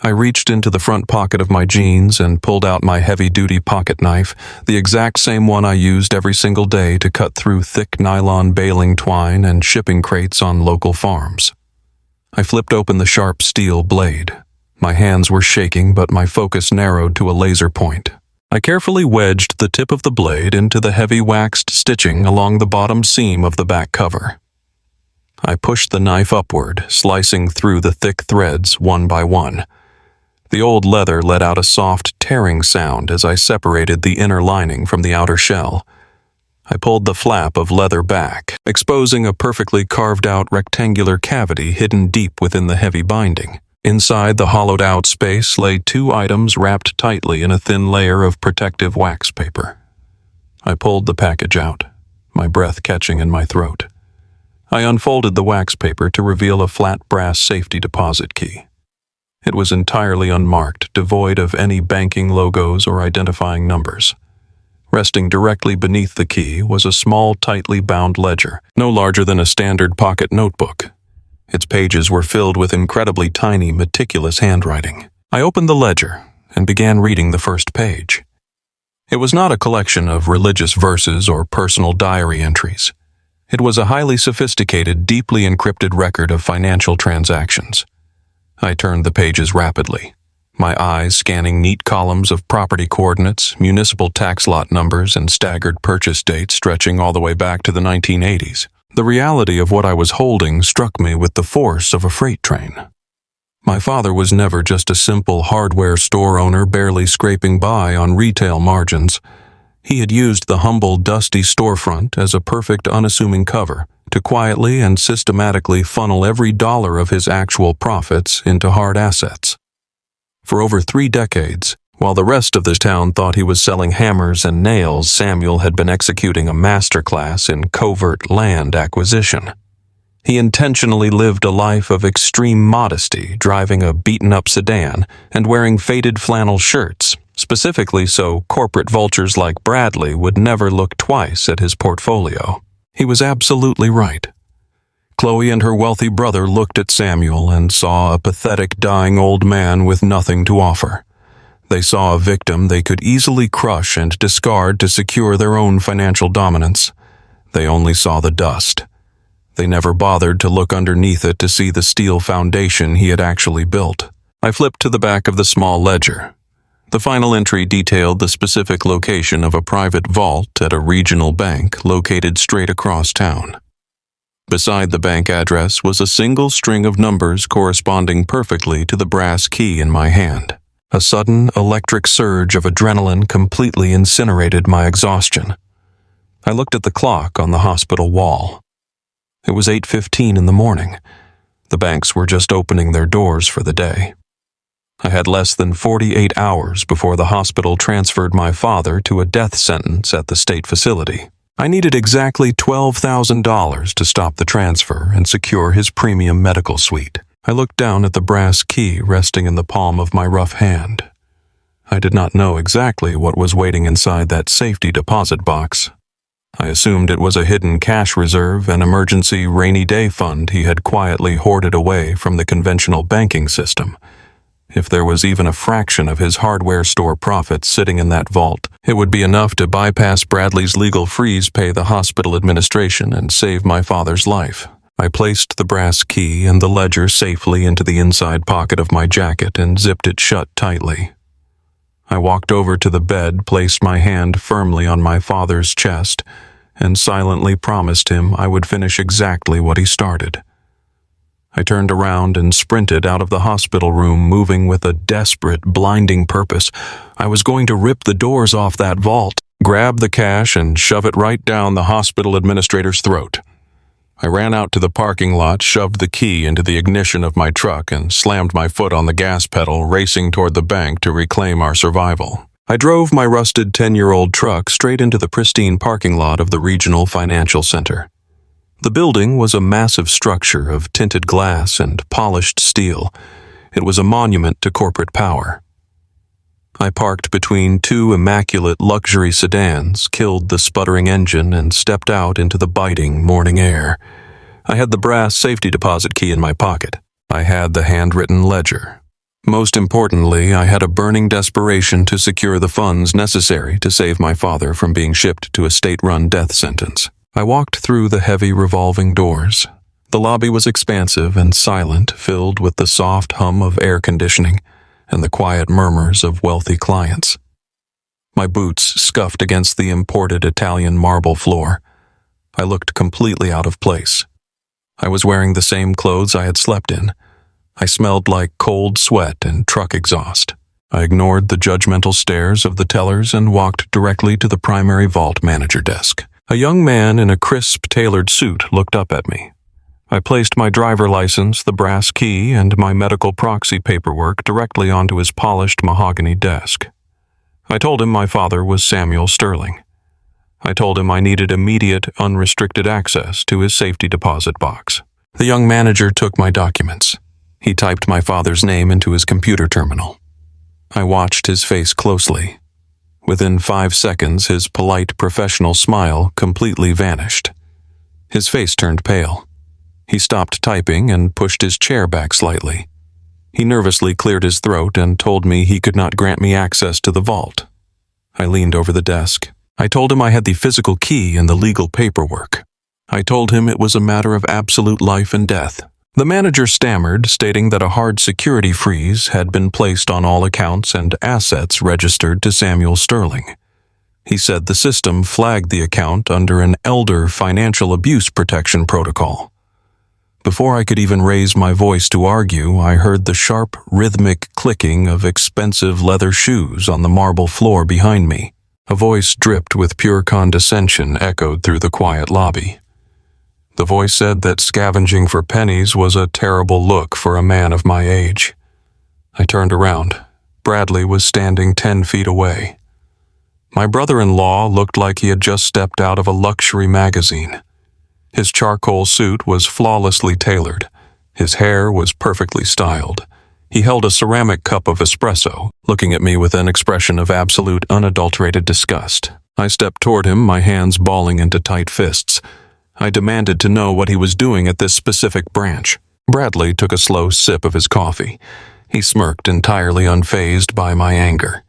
I reached into the front pocket of my jeans and pulled out my heavy-duty pocket knife, the exact same one I used every single day to cut through thick nylon baling twine and shipping crates on local farms. I flipped open the sharp steel blade. My hands were shaking, but my focus narrowed to a laser point. I carefully wedged the tip of the blade into the heavy waxed stitching along the bottom seam of the back cover. I pushed the knife upward, slicing through the thick threads one by one. The old leather let out a soft tearing sound as I separated the inner lining from the outer shell. I pulled the flap of leather back, exposing a perfectly carved-out rectangular cavity hidden deep within the heavy binding. Inside the hollowed-out space lay 2 items wrapped tightly in a thin layer of protective wax paper. I pulled the package out, my breath catching in my throat. I unfolded the wax paper to reveal a flat brass safety deposit key. It was entirely unmarked, devoid of any banking logos or identifying numbers. Resting directly beneath the key was a small, tightly bound ledger, no larger than a standard pocket notebook. Its pages were filled with incredibly tiny, meticulous handwriting. I opened the ledger and began reading the first page. It was not a collection of religious verses or personal diary entries. It was a highly sophisticated, deeply encrypted record of financial transactions. I turned the pages rapidly, my eyes scanning neat columns of property coordinates, municipal tax lot numbers, and staggered purchase dates stretching all the way back to the 1980s. The reality of what I was holding struck me with the force of a freight train. My father was never just a simple hardware store owner barely scraping by on retail margins. He had used the humble, dusty storefront as a perfect, unassuming cover to quietly and systematically funnel every dollar of his actual profits into hard assets. For over 3 decades, while the rest of the town thought he was selling hammers and nails, Samuel had been executing a masterclass in covert land acquisition. He intentionally lived a life of extreme modesty, driving a beaten-up sedan and wearing faded flannel shirts, specifically so corporate vultures like Bradley would never look twice at his portfolio. He was absolutely right. Chloe and her wealthy brother looked at Samuel and saw a pathetic, dying old man with nothing to offer. They saw a victim they could easily crush and discard to secure their own financial dominance. They only saw the dust. They never bothered to look underneath it to see the steel foundation he had actually built. I flipped to the back of the small ledger. The final entry detailed the specific location of a private vault at a regional bank located straight across town. Beside the bank address was a single string of numbers corresponding perfectly to the brass key in my hand. A sudden electric surge of adrenaline completely incinerated my exhaustion. I looked at the clock on the hospital wall. It was 8:15 in the morning. The banks were just opening their doors for the day. I had less than 48 hours before the hospital transferred my father to a death sentence at the state facility. I needed exactly $12,000 to stop the transfer and secure his premium medical suite. I looked down at the brass key resting in the palm of my rough hand. I did not know exactly what was waiting inside that safety deposit box. I assumed it was a hidden cash reserve, an emergency rainy day fund he had quietly hoarded away from the conventional banking system. If there was even a fraction of his hardware store profits sitting in that vault, it would be enough to bypass Bradley's legal freeze, pay the hospital administration, and save my father's life. I placed the brass key and the ledger safely into the inside pocket of my jacket and zipped it shut tightly. I walked over to the bed, placed my hand firmly on my father's chest, and silently promised him I would finish exactly what he started. I turned around and sprinted out of the hospital room, moving with a desperate, blinding purpose. I was going to rip the doors off that vault, grab the cash, and shove it right down the hospital administrator's throat. I ran out to the parking lot, shoved the key into the ignition of my truck, and slammed my foot on the gas pedal, racing toward the bank to reclaim our survival. I drove my rusted 10-year-old truck straight into the pristine parking lot of the regional financial center. The building was a massive structure of tinted glass and polished steel. It was a monument to corporate power. I parked between two immaculate luxury sedans, killed the sputtering engine, and stepped out into the biting morning air. I had the brass safety deposit key in my pocket. I had the handwritten ledger. Most importantly, I had a burning desperation to secure the funds necessary to save my father from being shipped to a state-run death sentence. I walked through the heavy revolving doors. The lobby was expansive and silent, filled with the soft hum of air conditioning and the quiet murmurs of wealthy clients. My boots scuffed against the imported Italian marble floor. I looked completely out of place. I was wearing the same clothes I had slept in. I smelled like cold sweat and truck exhaust. I ignored the judgmental stares of the tellers and walked directly to the primary vault manager desk. A young man in a crisp, tailored suit looked up at me. I placed my driver license, the brass key, and my medical proxy paperwork directly onto his polished mahogany desk. I told him my father was Samuel Sterling. I told him I needed immediate, unrestricted access to his safety deposit box. The young manager took my documents. He typed my father's name into his computer terminal. I watched his face closely. Within 5 seconds, his polite, professional smile completely vanished. His face turned pale. He stopped typing and pushed his chair back slightly. He nervously cleared his throat and told me he could not grant me access to the vault. I leaned over the desk. I told him I had the physical key and the legal paperwork. I told him it was a matter of absolute life and death. The manager stammered, stating that a hard security freeze had been placed on all accounts and assets registered to Samuel Sterling. He said the system flagged the account under an elder financial abuse protection protocol. Before I could even raise my voice to argue, I heard the sharp, rhythmic clicking of expensive leather shoes on the marble floor behind me. A voice dripped with pure condescension echoed through the quiet lobby. The voice said that scavenging for pennies was a terrible look for a man of my age. I turned around. Bradley was standing 10 feet away. My brother-in-law looked like he had just stepped out of a luxury magazine. His charcoal suit was flawlessly tailored. His hair was perfectly styled. He held a ceramic cup of espresso, looking at me with an expression of absolute unadulterated disgust. I stepped toward him, my hands balling into tight fists. I demanded to know what he was doing at this specific branch. Bradley took a slow sip of his coffee. He smirked, entirely unfazed by my anger.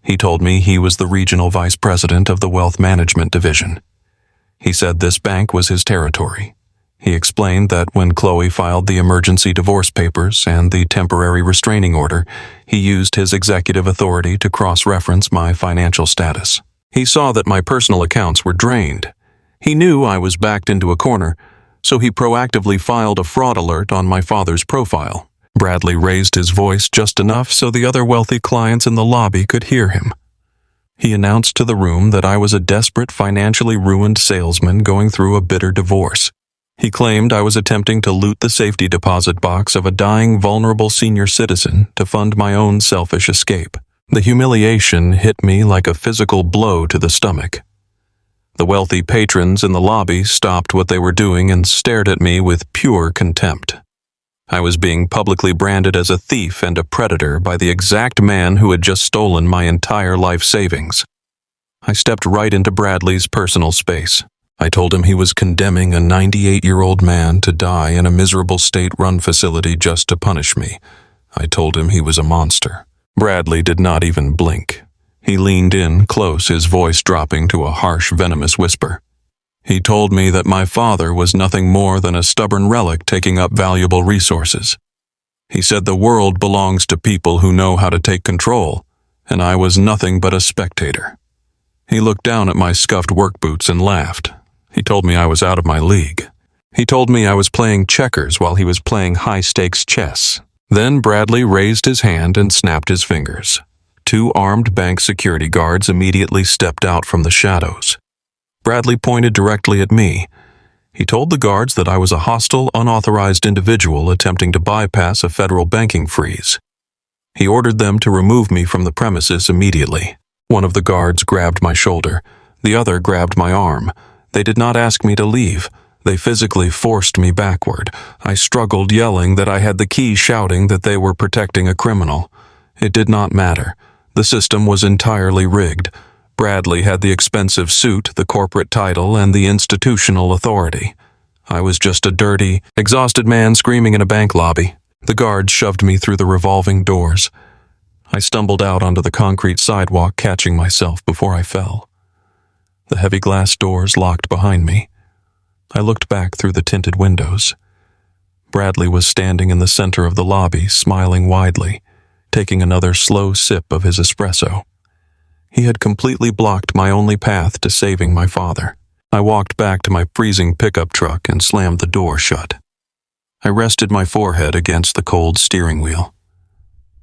He told me he was the regional vice president of the wealth management division. He said this bank was his territory. He explained that when Chloe filed the emergency divorce papers and the temporary restraining order, he used his executive authority to cross-reference my financial status. He saw that my personal accounts were drained. He knew I was backed into a corner, so he proactively filed a fraud alert on my father's profile. Bradley raised his voice just enough so the other wealthy clients in the lobby could hear him. He announced to the room that I was a desperate, financially ruined salesman going through a bitter divorce. He claimed I was attempting to loot the safety deposit box of a dying, vulnerable senior citizen to fund my own selfish escape. The humiliation hit me like a physical blow to the stomach. The wealthy patrons in the lobby stopped what they were doing and stared at me with pure contempt. I was being publicly branded as a thief and a predator by the exact man who had just stolen my entire life savings. I stepped right into Bradley's personal space. I told him he was condemning a 98-year-old man to die in a miserable state-run facility just to punish me. I told him he was a monster. Bradley did not even blink. He leaned in close, his voice dropping to a harsh, venomous whisper. He told me that my father was nothing more than a stubborn relic taking up valuable resources. He said the world belongs to people who know how to take control, and I was nothing but a spectator. He looked down at my scuffed work boots and laughed. He told me I was out of my league. He told me I was playing checkers while he was playing high-stakes chess. Then Bradley raised his hand and snapped his fingers. 2 armed bank security guards immediately stepped out from the shadows. Bradley pointed directly at me. He told the guards that I was a hostile, unauthorized individual attempting to bypass a federal banking freeze. He ordered them to remove me from the premises immediately. One of the guards grabbed my shoulder. The other grabbed my arm. They did not ask me to leave. They physically forced me backward. I struggled, yelling that I had the key, shouting that they were protecting a criminal. It did not matter. The system was entirely rigged. Bradley had the expensive suit, the corporate title, and the institutional authority. I was just a dirty, exhausted man screaming in a bank lobby. The guards shoved me through the revolving doors. I stumbled out onto the concrete sidewalk, catching myself before I fell. The heavy glass doors locked behind me. I looked back through the tinted windows. Bradley was standing in the center of the lobby, smiling widely, taking another slow sip of his espresso. He had completely blocked my only path to saving my father. I walked back to my freezing pickup truck and slammed the door shut. I rested my forehead against the cold steering wheel.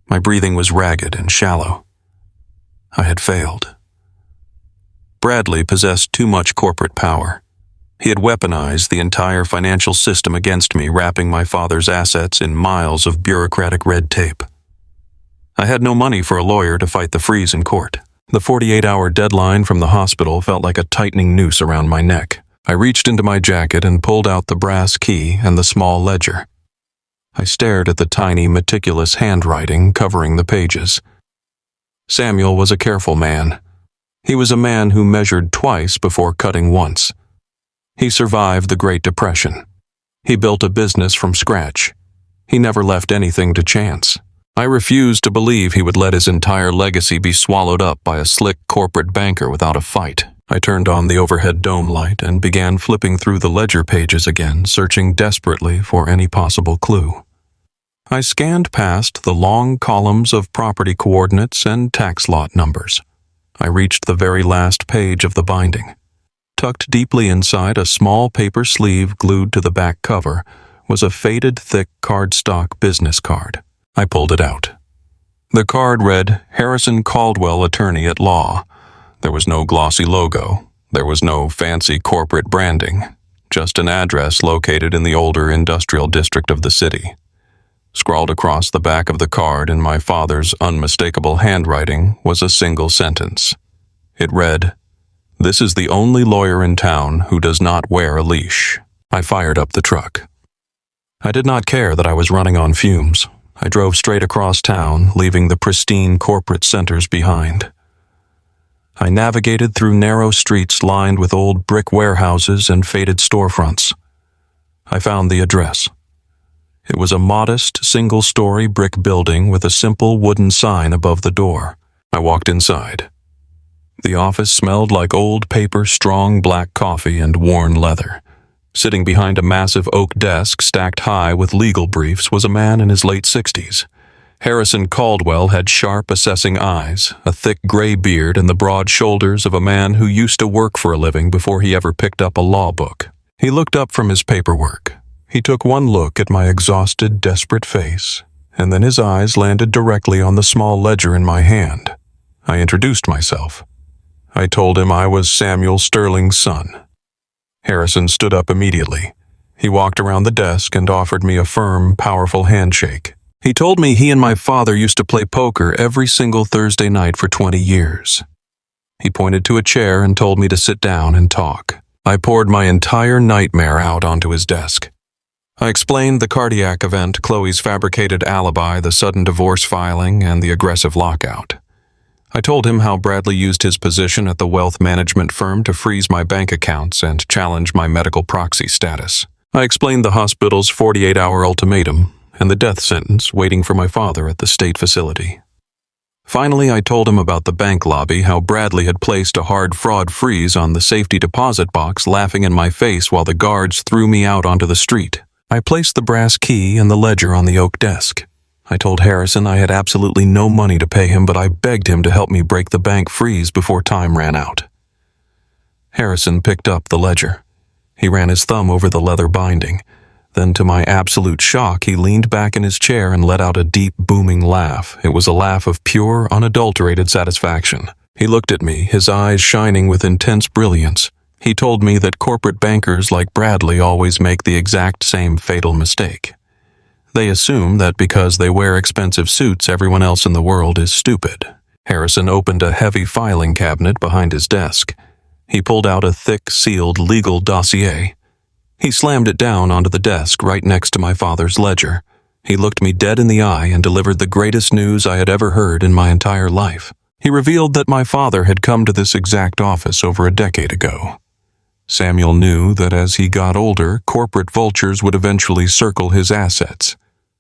My breathing was ragged and shallow. I had failed. Bradley possessed too much corporate power. He had weaponized the entire financial system against me, wrapping my father's assets in miles of bureaucratic red tape. I had no money for a lawyer to fight the freeze in court. The 48-hour deadline from the hospital felt like a tightening noose around my neck. I reached into my jacket and pulled out the brass key and the small ledger. I stared at the tiny, meticulous handwriting covering the pages. Samuel was a careful man. He was a man who measured twice before cutting once. He survived the Great Depression. He built a business from scratch. He never left anything to chance. I refused to believe he would let his entire legacy be swallowed up by a slick corporate banker without a fight. I turned on the overhead dome light and began flipping through the ledger pages again, searching desperately for any possible clue. I scanned past the long columns of property coordinates and tax lot numbers. I reached the very last page of the binding. Tucked deeply inside a small paper sleeve glued to the back cover was a faded, thick cardstock business card. I pulled it out. The card read, Harrison Caldwell, Attorney at Law. There was no glossy logo. There was no fancy corporate branding. Just an address located in the older industrial district of the city. Scrawled across the back of the card in my father's unmistakable handwriting was a single sentence. It read, This is the only lawyer in town who does not wear a leash. I fired up the truck. I did not care that I was running on fumes. I drove straight across town, leaving the pristine corporate centers behind. I navigated through narrow streets lined with old brick warehouses and faded storefronts. I found the address. It was a modest, single-story brick building with a simple wooden sign above the door. I walked inside. The office smelled like old paper, strong black coffee, and worn leather. Sitting behind a massive oak desk stacked high with legal briefs was a man in his late 60s. Harrison Caldwell had sharp, assessing eyes, a thick gray beard, and the broad shoulders of a man who used to work for a living before he ever picked up a law book. He looked up from his paperwork. He took one look at my exhausted, desperate face, and then his eyes landed directly on the small ledger in my hand. I introduced myself. I told him I was Samuel Sterling's son. Harrison stood up immediately. He walked around the desk and offered me a firm, powerful handshake. He told me he and my father used to play poker every single Thursday night for 20 years. He pointed to a chair and told me to sit down and talk. I poured my entire nightmare out onto his desk. I explained the cardiac event, Chloe's fabricated alibi, the sudden divorce filing, and the aggressive lockout. I told him how Bradley used his position at the wealth management firm to freeze my bank accounts and challenge my medical proxy status. I explained the hospital's 48-hour ultimatum and the death sentence waiting for my father at the state facility. Finally, I told him about the bank lobby, how Bradley had placed a hard fraud freeze on the safety deposit box, laughing in my face while the guards threw me out onto the street. I placed the brass key and the ledger on the oak desk. I told Harrison I had absolutely no money to pay him, but I begged him to help me break the bank freeze before time ran out. Harrison picked up the ledger. He ran his thumb over the leather binding. Then, to my absolute shock, he leaned back in his chair and let out a deep, booming laugh. It was a laugh of pure, unadulterated satisfaction. He looked at me, his eyes shining with intense brilliance. He told me that corporate bankers like Bradley always make the exact same fatal mistake. They assume that because they wear expensive suits, everyone else in the world is stupid. Harrison opened a heavy filing cabinet behind his desk. He pulled out a thick, sealed legal dossier. He slammed it down onto the desk right next to my father's ledger. He looked me dead in the eye and delivered the greatest news I had ever heard in my entire life. He revealed that my father had come to this exact office over a decade ago. Samuel knew that as he got older, corporate vultures would eventually circle his assets.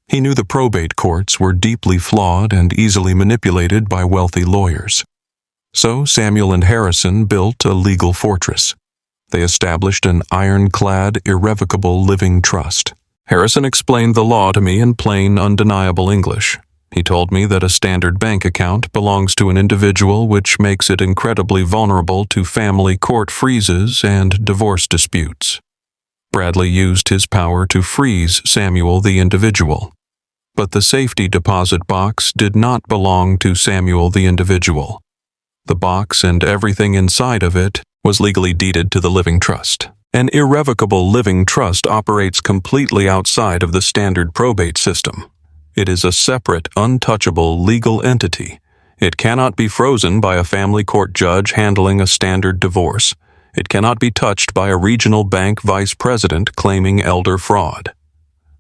He knew the probate courts were deeply flawed and easily manipulated by wealthy lawyers. So Samuel and Harrison built a legal fortress. They established an ironclad, irrevocable living trust. Harrison explained the law to me in plain, undeniable English. He told me that a standard bank account belongs to an individual, which makes it incredibly vulnerable to family court freezes and divorce disputes. Bradley used his power to freeze Samuel the individual. But the safety deposit box did not belong to Samuel the individual. The box and everything inside of it was legally deeded to the living trust. An irrevocable living trust operates completely outside of the standard probate system. It is a separate, untouchable legal entity. It cannot be frozen by a family court judge handling a standard divorce. It cannot be touched by a regional bank vice president claiming elder fraud.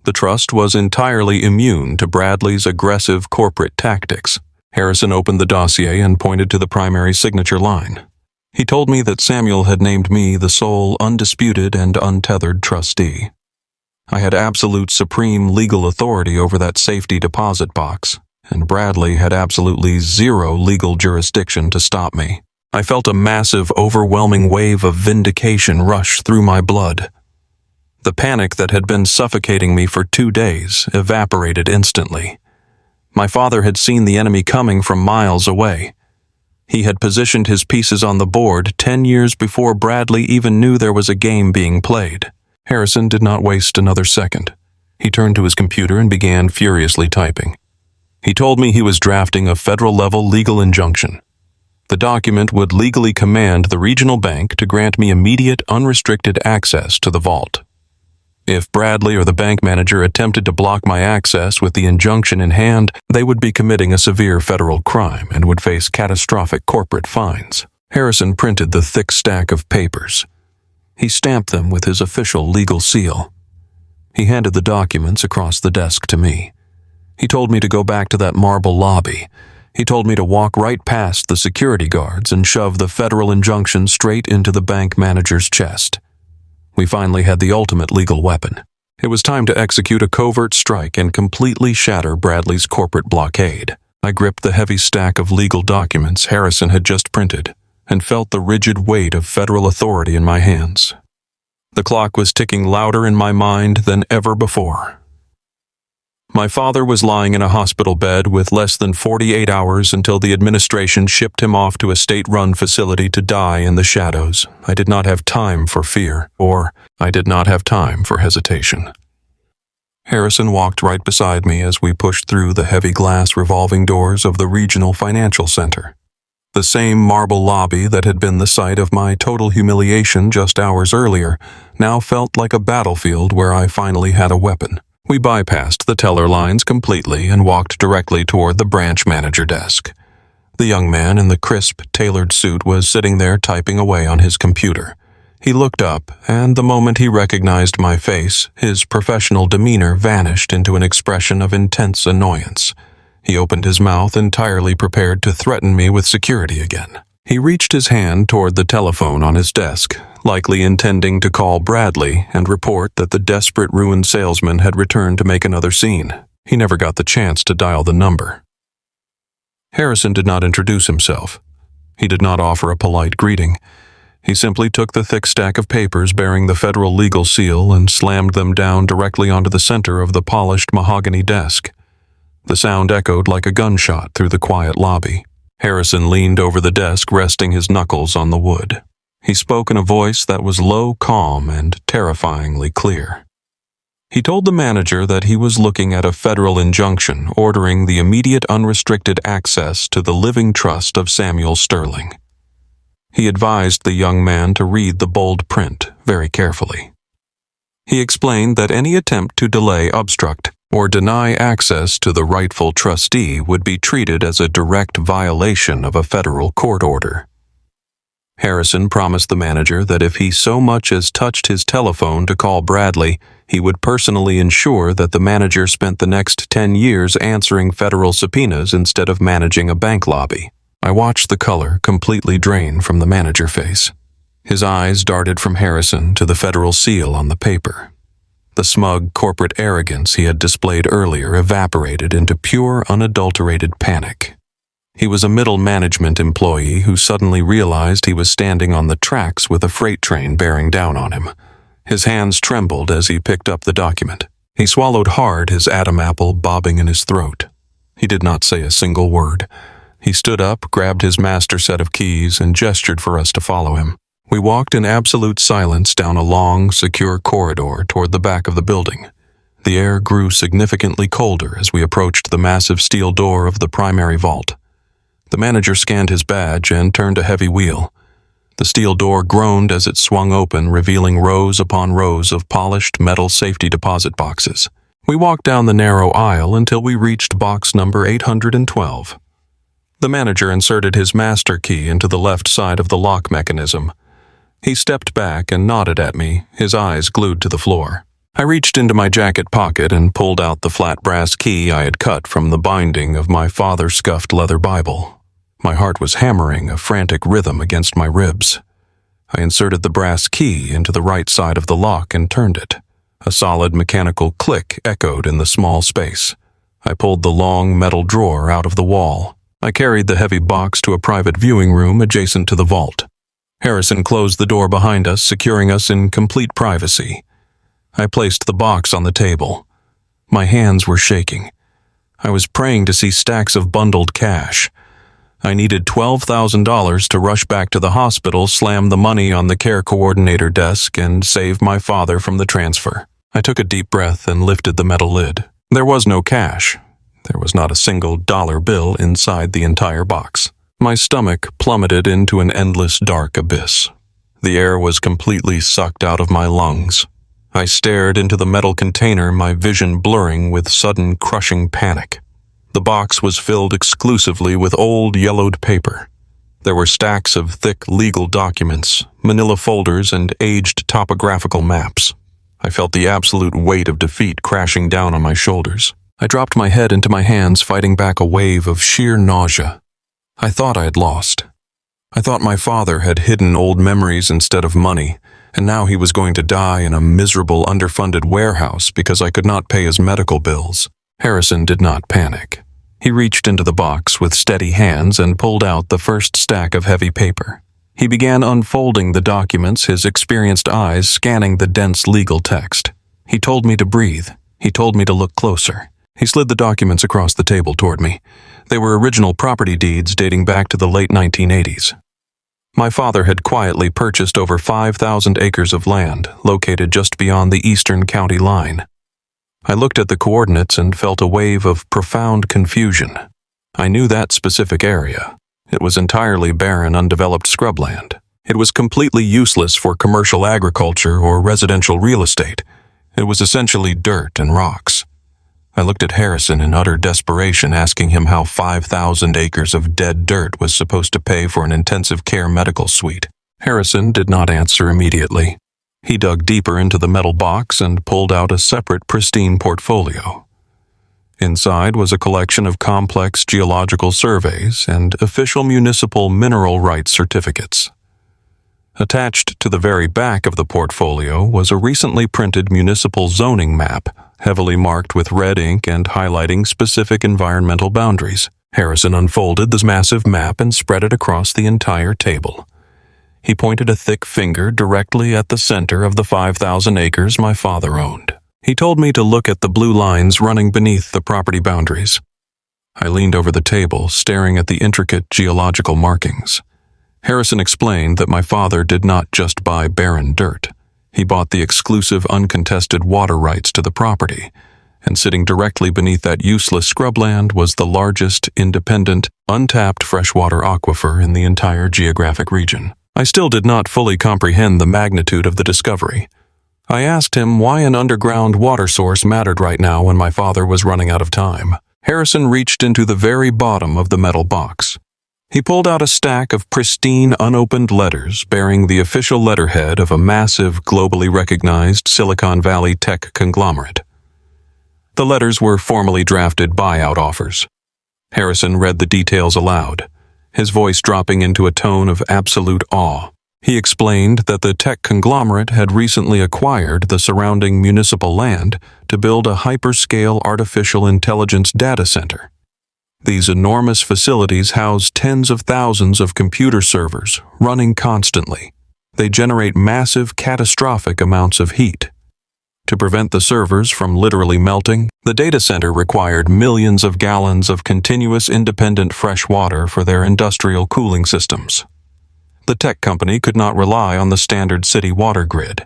The trust was entirely immune to Bradley's aggressive corporate tactics. Harrison opened the dossier and pointed to the primary signature line. He told me that Samuel had named me the sole undisputed and untethered trustee. I had absolute supreme legal authority over that safety deposit box, and Bradley had absolutely zero legal jurisdiction to stop me. I felt a massive, overwhelming wave of vindication rush through my blood. The panic that had been suffocating me for 2 days evaporated instantly. My father had seen the enemy coming from miles away. He had positioned his pieces on the board 10 years before Bradley even knew there was a game being played. Harrison did not waste another second. He turned to his computer and began furiously typing. He told me he was drafting a federal-level legal injunction. The document would legally command the regional bank to grant me immediate, unrestricted access to the vault. If Bradley or the bank manager attempted to block my access with the injunction in hand, they would be committing a severe federal crime and would face catastrophic corporate fines. Harrison printed the thick stack of papers. He stamped them with his official legal seal. He handed the documents across the desk to me. He told me to go back to that marble lobby. He told me to walk right past the security guards and shove the federal injunction straight into the bank manager's chest. We finally had the ultimate legal weapon. It was time to execute a covert strike and completely shatter Bradley's corporate blockade. I gripped the heavy stack of legal documents Harrison had just printed and felt the rigid weight of federal authority in my hands. The clock was ticking louder in my mind than ever before. My father was lying in a hospital bed with less than 48 hours until the administration shipped him off to a state-run facility to die in the shadows. I did not have time for fear, or I did not have time for hesitation. Harrison walked right beside me as we pushed through the heavy glass revolving doors of the regional financial center. The same marble lobby that had been the site of my total humiliation just hours earlier now felt like a battlefield where I finally had a weapon. We bypassed the teller lines completely and walked directly toward the branch manager desk. The young man in the crisp, tailored suit was sitting there typing away on his computer. He looked up, and the moment he recognized my face, his professional demeanor vanished into an expression of intense annoyance. He opened his mouth entirely prepared to threaten me with security again. He reached his hand toward the telephone on his desk, likely intending to call Bradley and report that the desperate ruined salesman had returned to make another scene. He never got the chance to dial the number. Harrison did not introduce himself. He did not offer a polite greeting. He simply took the thick stack of papers bearing the federal legal seal and slammed them down directly onto the center of the polished mahogany desk. The sound echoed like a gunshot through the quiet lobby. Harrison leaned over the desk, resting his knuckles on the wood. He spoke in a voice that was low, calm, and terrifyingly clear. He told the manager that he was looking at a federal injunction ordering the immediate unrestricted access to the living trust of Samuel Sterling. He advised the young man to read the bold print very carefully. He explained that any attempt to delay, obstruct, or deny access to the rightful trustee would be treated as a direct violation of a federal court order. Harrison promised the manager that if he so much as touched his telephone to call Bradley, he would personally ensure that the manager spent the next 10 years answering federal subpoenas instead of managing a bank lobby. I watched the color completely drain from the manager face. His eyes darted from Harrison to the federal seal on the paper. The smug corporate arrogance he had displayed earlier evaporated into pure, unadulterated panic. He was a middle management employee who suddenly realized he was standing on the tracks with a freight train bearing down on him. His hands trembled as he picked up the document. He swallowed hard, his Adam apple bobbing in his throat. He did not say a single word. He stood up, grabbed his master set of keys, and gestured for us to follow him. We walked in absolute silence down a long, secure corridor toward the back of the building. The air grew significantly colder as we approached the massive steel door of the primary vault. The manager scanned his badge and turned a heavy wheel. The steel door groaned as it swung open, revealing rows upon rows of polished metal safety deposit boxes. We walked down the narrow aisle until we reached box number 812. The manager inserted his master key into the left side of the lock mechanism. He stepped back and nodded at me, his eyes glued to the floor. I reached into my jacket pocket and pulled out the flat brass key I had cut from the binding of my father's scuffed leather Bible. My heart was hammering a frantic rhythm against my ribs. I inserted the brass key into the right side of the lock and turned it. A solid mechanical click echoed in the small space. I pulled the long metal drawer out of the wall. I carried the heavy box to a private viewing room adjacent to the vault. Harrison closed the door behind us, securing us in complete privacy. I placed the box on the table. My hands were shaking. I was praying to see stacks of bundled cash. I needed $12,000 to rush back to the hospital, slam the money on the care coordinator desk, and save my father from the transfer. I took a deep breath and lifted the metal lid. There was no cash. There was not a single dollar bill inside the entire box. My stomach plummeted into an endless dark abyss. The air was completely sucked out of my lungs. I stared into the metal container, my vision blurring with sudden crushing panic. The box was filled exclusively with old yellowed paper. There were stacks of thick legal documents, manila folders, and aged topographical maps. I felt the absolute weight of defeat crashing down on my shoulders. I dropped my head into my hands, fighting back a wave of sheer nausea. I thought I had lost. I thought my father had hidden old memories instead of money, and now he was going to die in a miserable, underfunded warehouse because I could not pay his medical bills. Harrison did not panic. He reached into the box with steady hands and pulled out the first stack of heavy paper. He began unfolding the documents, his experienced eyes scanning the dense legal text. He told me to breathe. He told me to look closer. He slid the documents across the table toward me. They were original property deeds dating back to the late 1980s. My father had quietly purchased over 5,000 acres of land located just beyond the eastern county line. I looked at the coordinates and felt a wave of profound confusion. I knew that specific area. It was entirely barren, undeveloped scrubland. It was completely useless for commercial agriculture or residential real estate. It was essentially dirt and rocks. I looked at Harrison in utter desperation, asking him how 5,000 acres of dead dirt was supposed to pay for an intensive care medical suite. Harrison did not answer immediately. He dug deeper into the metal box and pulled out a separate, pristine portfolio. Inside was a collection of complex geological surveys and official municipal mineral rights certificates. Attached to the very back of the portfolio was a recently printed municipal zoning map, heavily marked with red ink and highlighting specific environmental boundaries. Harrison unfolded this massive map and spread it across the entire table. He pointed a thick finger directly at the center of the 5,000 acres my father owned. He told me to look at the blue lines running beneath the property boundaries. I leaned over the table, staring at the intricate geological markings. Harrison explained that my father did not just buy barren dirt. He bought the exclusive, uncontested water rights to the property, and sitting directly beneath that useless scrubland was the largest, independent, untapped freshwater aquifer in the entire geographic region. I still did not fully comprehend the magnitude of the discovery. I asked him why an underground water source mattered right now when my father was running out of time. Harrison reached into the very bottom of the metal box. He pulled out a stack of pristine, unopened letters bearing the official letterhead of a massive, globally recognized Silicon Valley tech conglomerate. The letters were formally drafted buyout offers. Harrison read the details aloud, his voice dropping into a tone of absolute awe. He explained that the tech conglomerate had recently acquired the surrounding municipal land to build a hyperscale artificial intelligence data center. These enormous facilities house tens of thousands of computer servers running constantly. They generate massive, catastrophic amounts of heat. To prevent the servers from literally melting, the data center required millions of gallons of continuous independent fresh water for their industrial cooling systems. The tech company could not rely on the standard city water grid.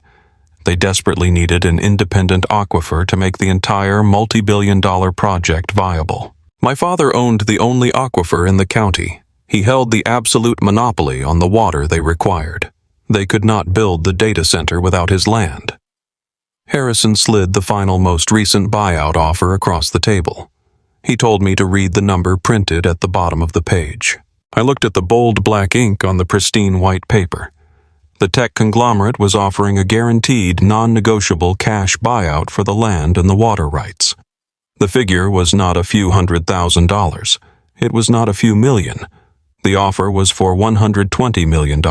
They desperately needed an independent aquifer to make the entire multi-billion-dollar project viable. My father owned the only aquifer in the county. He held the absolute monopoly on the water they required. They could not build the data center without his land. Harrison slid the final, most recent buyout offer across the table. He told me to read the number printed at the bottom of the page. I looked at the bold black ink on the pristine white paper. The tech conglomerate was offering a guaranteed, non-negotiable cash buyout for the land and the water rights. The figure was not a few $100,000. It was not a few million. The offer was for $120 million.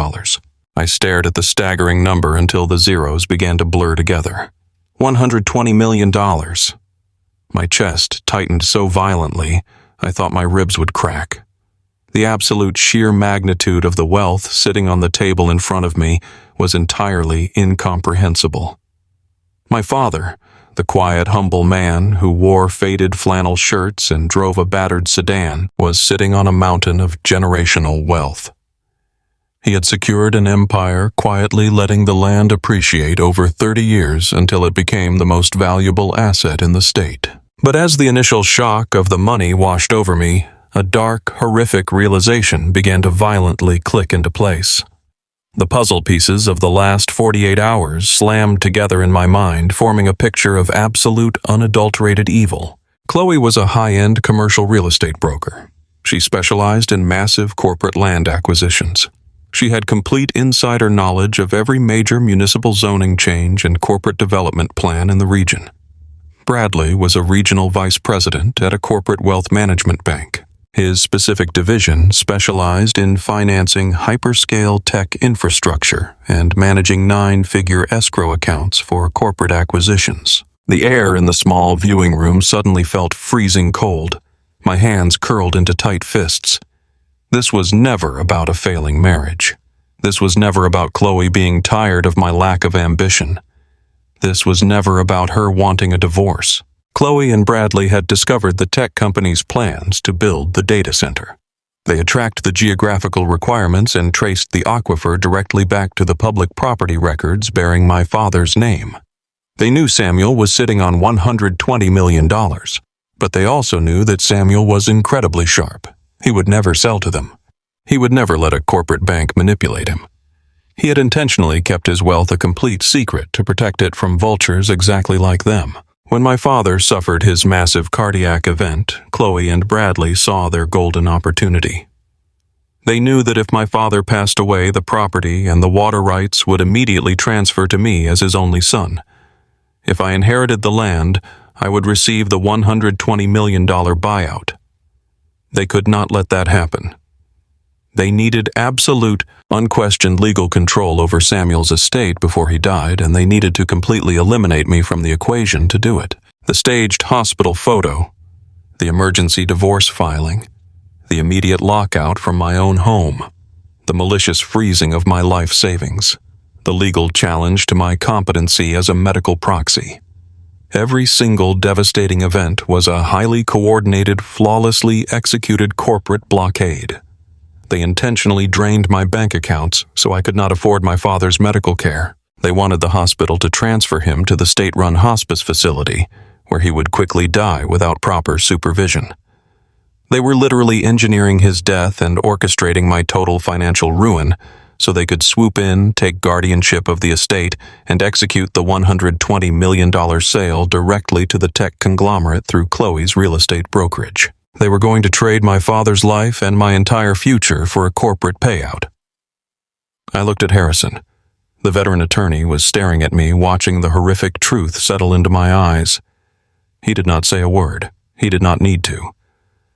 I stared at the staggering number until the zeros began to blur together. $120 million. My chest tightened so violently, I thought my ribs would crack. The absolute sheer magnitude of the wealth sitting on the table in front of me was entirely incomprehensible. My father, the quiet, humble man who wore faded flannel shirts and drove a battered sedan, was sitting on a mountain of generational wealth. He had secured an empire, quietly letting the land appreciate over 30 years until it became the most valuable asset in the state. But as the initial shock of the money washed over me, a dark, horrific realization began to violently click into place. The puzzle pieces of the last 48 hours slammed together in my mind, forming a picture of absolute, unadulterated evil. Chloe was a high-end commercial real estate broker. She specialized in massive corporate land acquisitions. She had complete insider knowledge of every major municipal zoning change and corporate development plan in the region. Bradley was a regional vice president at a corporate wealth management bank. His specific division specialized in financing hyperscale tech infrastructure and managing 9-figure escrow accounts for corporate acquisitions. The air in the small viewing room suddenly felt freezing cold. My hands curled into tight fists. This was never about a failing marriage. This was never about Chloe being tired of my lack of ambition. This was never about her wanting a divorce. Chloe and Bradley had discovered the tech company's plans to build the data center. They had tracked the geographical requirements and traced the aquifer directly back to the public property records bearing my father's name. They knew Samuel was sitting on $120 million, but they also knew that Samuel was incredibly sharp. He would never sell to them. He would never let a corporate bank manipulate him. He had intentionally kept his wealth a complete secret to protect it from vultures exactly like them. When my father suffered his massive cardiac event, Chloe and Bradley saw their golden opportunity. They knew that if my father passed away, the property and the water rights would immediately transfer to me as his only son. If I inherited the land, I would receive the $120 million buyout. They could not let that happen. They needed absolute, unquestioned legal control over Samuel's estate before he died, and they needed to completely eliminate me from the equation to do it. The staged hospital photo, the emergency divorce filing, the immediate lockout from my own home, the malicious freezing of my life savings, the legal challenge to my competency as a medical proxy. Every single devastating event was a highly coordinated, flawlessly executed corporate blockade. They intentionally drained my bank accounts so I could not afford my father's medical care. They wanted the hospital to transfer him to the state-run hospice facility, where he would quickly die without proper supervision. They were literally engineering his death and orchestrating my total financial ruin so they could swoop in, take guardianship of the estate, and execute the $120 million sale directly to the tech conglomerate through Chloe's real estate brokerage. They were going to trade my father's life and my entire future for a corporate payout. I looked at Harrison. The veteran attorney was staring at me, watching the horrific truth settle into my eyes. He did not say a word. He did not need to.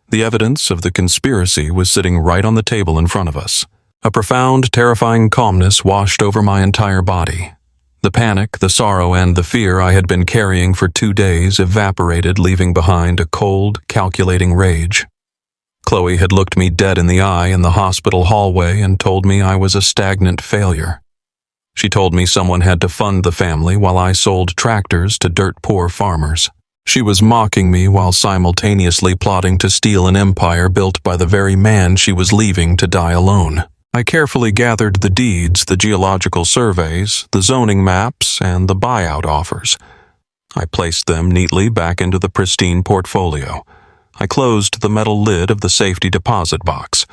The evidence of the conspiracy was sitting right on the table in front of us. A profound, terrifying calmness washed over my entire body. The panic, the sorrow, and the fear I had been carrying for 2 days evaporated, leaving behind a cold, calculating rage. Chloe had looked me dead in the eye in the hospital hallway and told me I was a stagnant failure. She told me someone had to fund the family while I sold tractors to dirt-poor farmers. She was mocking me while simultaneously plotting to steal an empire built by the very man she was leaving to die alone. I carefully gathered the deeds, the geological surveys, the zoning maps, and the buyout offers. I placed them neatly back into the pristine portfolio. I closed the metal lid of the safety deposit box.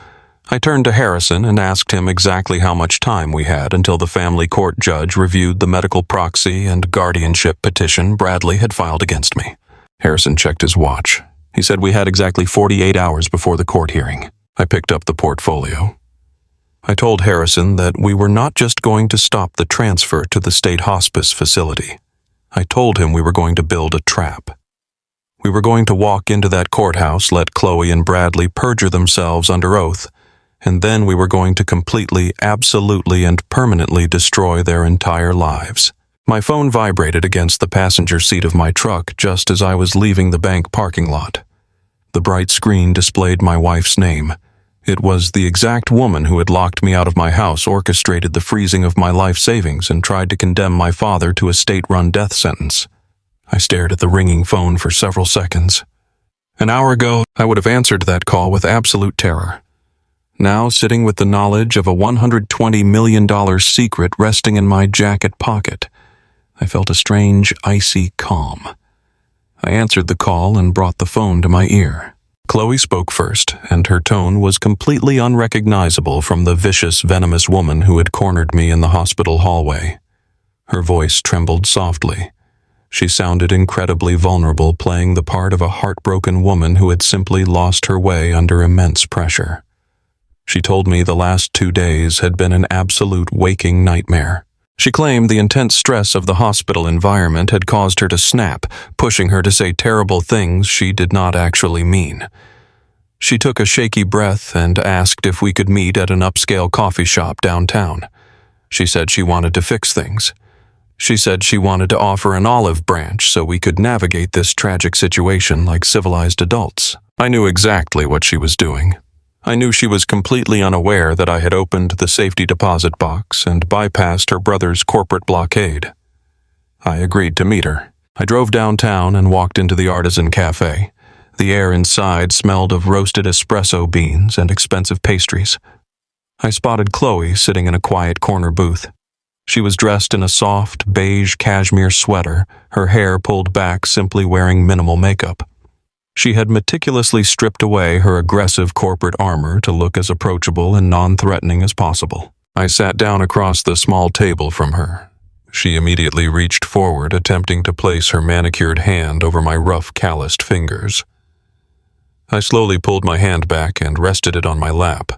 I turned to Harrison and asked him exactly how much time we had until the family court judge reviewed the medical proxy and guardianship petition Bradley had filed against me. Harrison checked his watch. He said we had exactly 48 hours before the court hearing. I picked up the portfolio. I told Harrison that we were not just going to stop the transfer to the state hospice facility. I told him we were going to build a trap. We were going to walk into that courthouse, let Chloe and Bradley perjure themselves under oath, and then we were going to completely, absolutely, and permanently destroy their entire lives. My phone vibrated against the passenger seat of my truck just as I was leaving the bank parking lot. The bright screen displayed my wife's name. It was the exact woman who had locked me out of my house, orchestrated the freezing of my life savings, and tried to condemn my father to a state-run death sentence. I stared at the ringing phone for several seconds. An hour ago, I would have answered that call with absolute terror. Now, sitting with the knowledge of a $120 million secret resting in my jacket pocket, I felt a strange, icy calm. I answered the call and brought the phone to my ear. Chloe spoke first, and her tone was completely unrecognizable from the vicious, venomous woman who had cornered me in the hospital hallway. Her voice trembled softly. She sounded incredibly vulnerable, playing the part of a heartbroken woman who had simply lost her way under immense pressure. She told me the last 2 days had been an absolute waking nightmare. She claimed the intense stress of the hospital environment had caused her to snap, pushing her to say terrible things she did not actually mean. She took a shaky breath and asked if we could meet at an upscale coffee shop downtown. She said she wanted to fix things. She said she wanted to offer an olive branch so we could navigate this tragic situation like civilized adults. I knew exactly what she was doing. I knew she was completely unaware that I had opened the safety deposit box and bypassed her brother's corporate blockade. I agreed to meet her. I drove downtown and walked into the Artisan Cafe. The air inside smelled of roasted espresso beans and expensive pastries. I spotted Chloe sitting in a quiet corner booth. She was dressed in a soft, beige cashmere sweater, her hair pulled back, simply wearing minimal makeup. She had meticulously stripped away her aggressive corporate armor to look as approachable and non-threatening as possible. I sat down across the small table from her. She immediately reached forward, attempting to place her manicured hand over my rough, calloused fingers. I slowly pulled my hand back and rested it on my lap.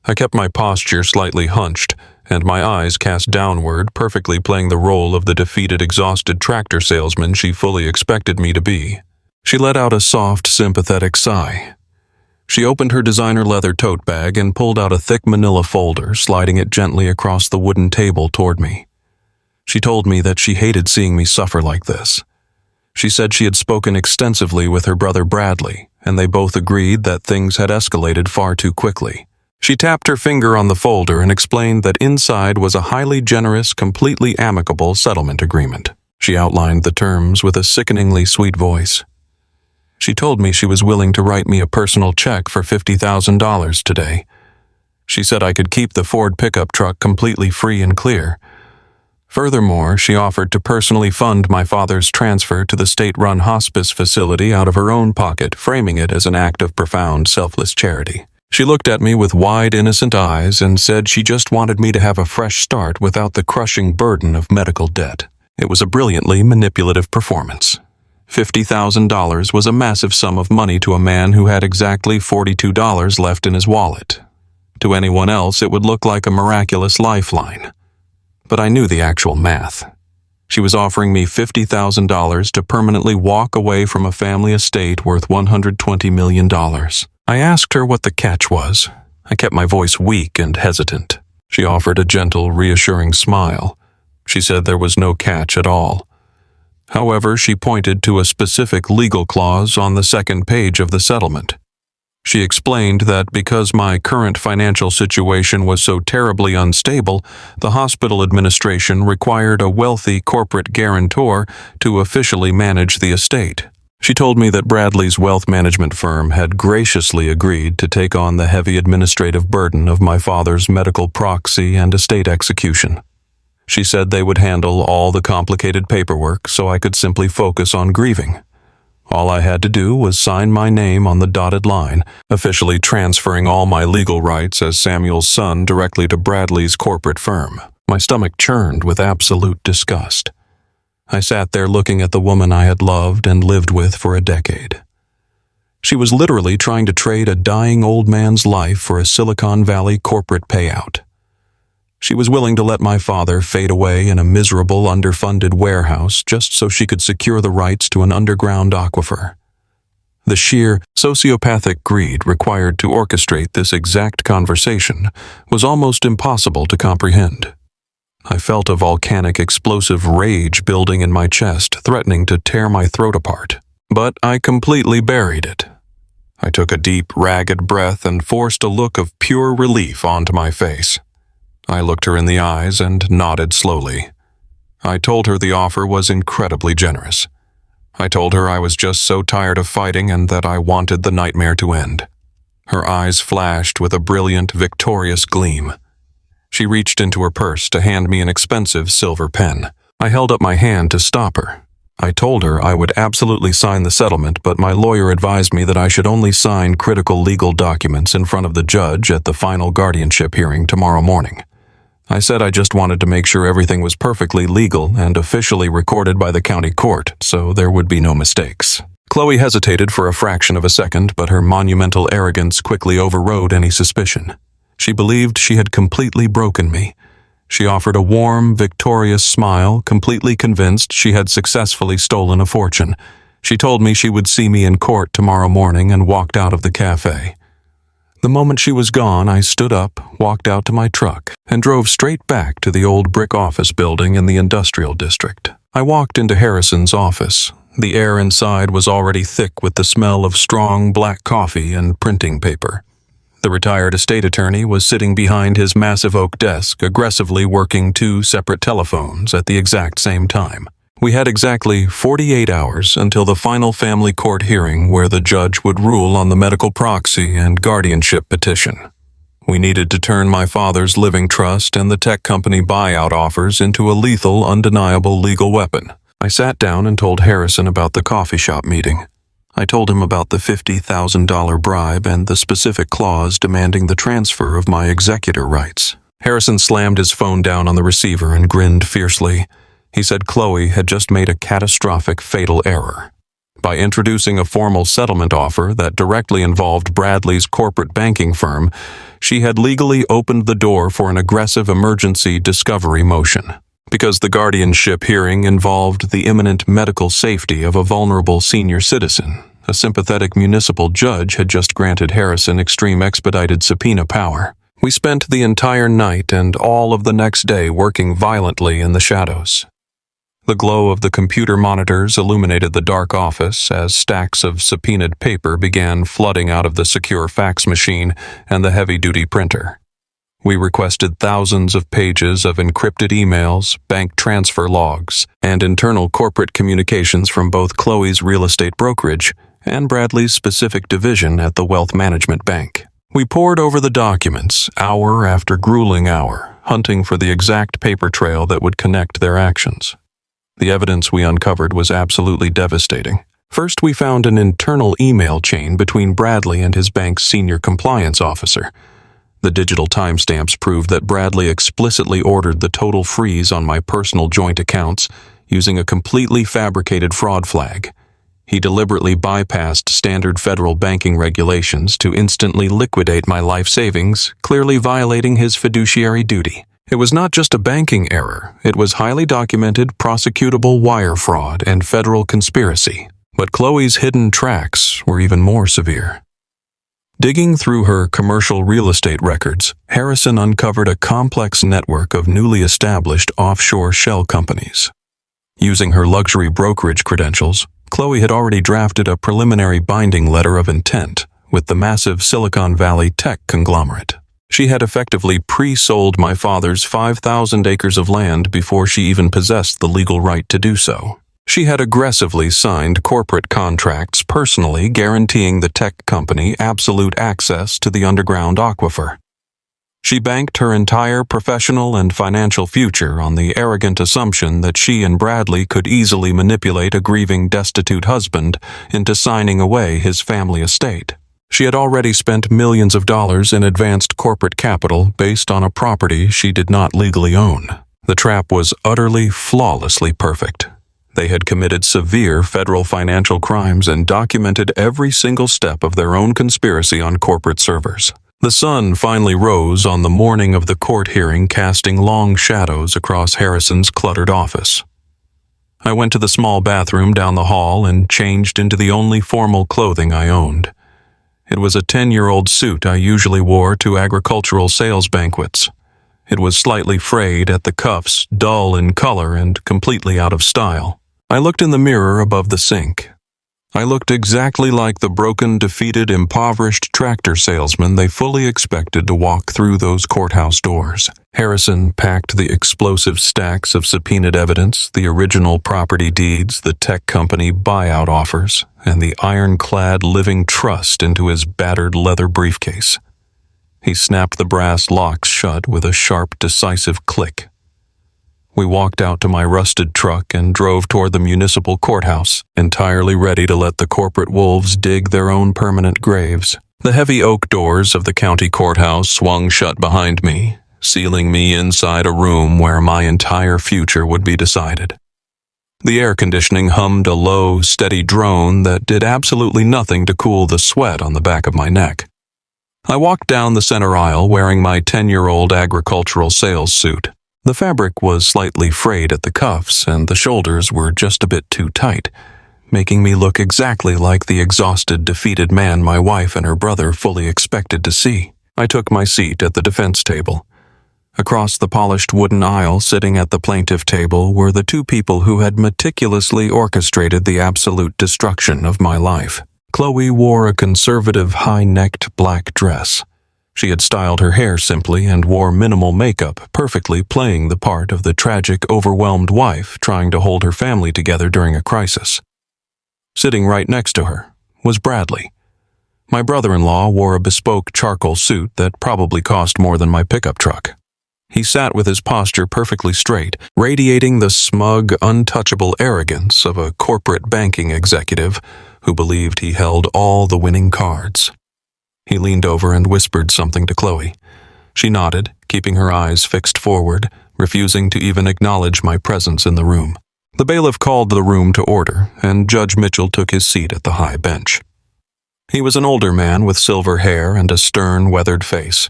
I kept my posture slightly hunched, and my eyes cast downward, perfectly playing the role of the defeated, exhausted tractor salesman she fully expected me to be. She let out a soft, sympathetic sigh. She opened her designer leather tote bag and pulled out a thick manila folder, sliding it gently across the wooden table toward me. She told me that she hated seeing me suffer like this. She said she had spoken extensively with her brother Bradley, and they both agreed that things had escalated far too quickly. She tapped her finger on the folder and explained that inside was a highly generous, completely amicable settlement agreement. She outlined the terms with a sickeningly sweet voice. She told me she was willing to write me a personal check for $50,000 today. She said I could keep the Ford pickup truck completely free and clear. Furthermore, she offered to personally fund my father's transfer to the state-run hospice facility out of her own pocket, framing it as an act of profound, selfless charity. She looked at me with wide, innocent eyes and said she just wanted me to have a fresh start without the crushing burden of medical debt. It was a brilliantly manipulative performance. $50,000 was a massive sum of money to a man who had exactly $42 left in his wallet. To anyone else, it would look like a miraculous lifeline. But I knew the actual math. She was offering me $50,000 to permanently walk away from a family estate worth $120 million. I asked her what the catch was. I kept my voice weak and hesitant. She offered a gentle, reassuring smile. She said there was no catch at all. However, she pointed to a specific legal clause on the second page of the settlement. She explained that because my current financial situation was so terribly unstable, the hospital administration required a wealthy corporate guarantor to officially manage the estate. She told me that Bradley's wealth management firm had graciously agreed to take on the heavy administrative burden of my father's medical proxy and estate execution. She said they would handle all the complicated paperwork so I could simply focus on grieving. All I had to do was sign my name on the dotted line, officially transferring all my legal rights as Samuel's son directly to Bradley's corporate firm. My stomach churned with absolute disgust. I sat there looking at the woman I had loved and lived with for a decade. She was literally trying to trade a dying old man's life for a Silicon Valley corporate payout. She was willing to let my father fade away in a miserable, underfunded warehouse just so she could secure the rights to an underground aquifer. The sheer, sociopathic greed required to orchestrate this exact conversation was almost impossible to comprehend. I felt a volcanic, explosive rage building in my chest, threatening to tear my throat apart. But I completely buried it. I took a deep, ragged breath and forced a look of pure relief onto my face. I looked her in the eyes and nodded slowly. I told her the offer was incredibly generous. I told her I was just so tired of fighting and that I wanted the nightmare to end. Her eyes flashed with a brilliant, victorious gleam. She reached into her purse to hand me an expensive silver pen. I held up my hand to stop her. I told her I would absolutely sign the settlement, but my lawyer advised me that I should only sign critical legal documents in front of the judge at the final guardianship hearing tomorrow morning. I said I just wanted to make sure everything was perfectly legal and officially recorded by the county court, so there would be no mistakes. Chloe hesitated for a fraction of a second, but her monumental arrogance quickly overrode any suspicion. She believed she had completely broken me. She offered a warm, victorious smile, completely convinced she had successfully stolen a fortune. She told me she would see me in court tomorrow morning and walked out of the cafe. The moment she was gone, I stood up, walked out to my truck, and drove straight back to the old brick office building in the industrial district. I walked into Harrison's office. The air inside was already thick with the smell of strong black coffee and printing paper. The retired estate attorney was sitting behind his massive oak desk, aggressively working 2 separate telephones at the exact same time. We had exactly 48 hours until the final family court hearing where the judge would rule on the medical proxy and guardianship petition. We needed to turn my father's living trust and the tech company buyout offers into a lethal, undeniable legal weapon. I sat down and told Harrison about the coffee shop meeting. I told him about the $50,000 bribe and the specific clause demanding the transfer of my executor rights. Harrison slammed his phone down on the receiver and grinned fiercely. He said Chloe had just made a catastrophic, fatal error. By introducing a formal settlement offer that directly involved Bradley's corporate banking firm, she had legally opened the door for an aggressive emergency discovery motion. Because the guardianship hearing involved the imminent medical safety of a vulnerable senior citizen, a sympathetic municipal judge had just granted Harrison extreme expedited subpoena power. We spent the entire night and all of the next day working violently in the shadows. The glow of the computer monitors illuminated the dark office as stacks of subpoenaed paper began flooding out of the secure fax machine and the heavy-duty printer. We requested thousands of pages of encrypted emails, bank transfer logs, and internal corporate communications from both Chloe's real estate brokerage and Bradley's specific division at the wealth management bank. We pored over the documents, hour after grueling hour, hunting for the exact paper trail that would connect their actions. The evidence we uncovered was absolutely devastating. First, we found an internal email chain between Bradley and his bank's senior compliance officer. The digital timestamps proved that Bradley explicitly ordered the total freeze on my personal joint accounts using a completely fabricated fraud flag. He deliberately bypassed standard federal banking regulations to instantly liquidate my life savings, clearly violating his fiduciary duty. It was not just a banking error, it was highly documented, prosecutable wire fraud and federal conspiracy. But Chloe's hidden tracks were even more severe. Digging through her commercial real estate records, Harrison uncovered a complex network of newly established offshore shell companies. Using her luxury brokerage credentials, Chloe had already drafted a preliminary binding letter of intent with the massive Silicon Valley tech conglomerate. She had effectively pre-sold my father's 5,000 acres of land before she even possessed the legal right to do so. She had aggressively signed corporate contracts personally guaranteeing the tech company absolute access to the underground aquifer. She banked her entire professional and financial future on the arrogant assumption that she and Bradley could easily manipulate a grieving destitute husband into signing away his family estate. She had already spent millions of dollars in advanced corporate capital based on a property she did not legally own. The trap was utterly, flawlessly perfect. They had committed severe federal financial crimes and documented every single step of their own conspiracy on corporate servers. The sun finally rose on the morning of the court hearing, casting long shadows across Harrison's cluttered office. I went to the small bathroom down the hall and changed into the only formal clothing I owned. It was a 10-year-old suit I usually wore to agricultural sales banquets. It was slightly frayed at the cuffs, dull in color, and completely out of style. I looked in the mirror above the sink. I looked exactly like the broken, defeated, impoverished tractor salesman they fully expected to walk through those courthouse doors. Harrison packed the explosive stacks of subpoenaed evidence, the original property deeds, the tech company buyout offers, and the ironclad living trust into his battered leather briefcase. He snapped the brass locks shut with a sharp, decisive click. We walked out to my rusted truck and drove toward the municipal courthouse, entirely ready to let the corporate wolves dig their own permanent graves. The heavy oak doors of the county courthouse swung shut behind me, sealing me inside a room where my entire future would be decided. The air conditioning hummed a low, steady drone that did absolutely nothing to cool the sweat on the back of my neck. I walked down the center aisle wearing my 10-year-old agricultural sales suit. The fabric was slightly frayed at the cuffs, and the shoulders were just a bit too tight, making me look exactly like the exhausted, defeated man my wife and her brother fully expected to see. I took my seat at the defense table. Across the polished wooden aisle sitting at the plaintiff table were the two people who had meticulously orchestrated the absolute destruction of my life. Chloe wore a conservative, high-necked black dress. She had styled her hair simply and wore minimal makeup, perfectly playing the part of the tragic, overwhelmed wife trying to hold her family together during a crisis. Sitting right next to her was Bradley. My brother-in-law wore a bespoke charcoal suit that probably cost more than my pickup truck. He sat with his posture perfectly straight, radiating the smug, untouchable arrogance of a corporate banking executive who believed he held all the winning cards. He leaned over and whispered something to Chloe. She nodded, keeping her eyes fixed forward, refusing to even acknowledge my presence in the room. The bailiff called the room to order, and Judge Mitchell took his seat at the high bench. He was an older man with silver hair and a stern, weathered face.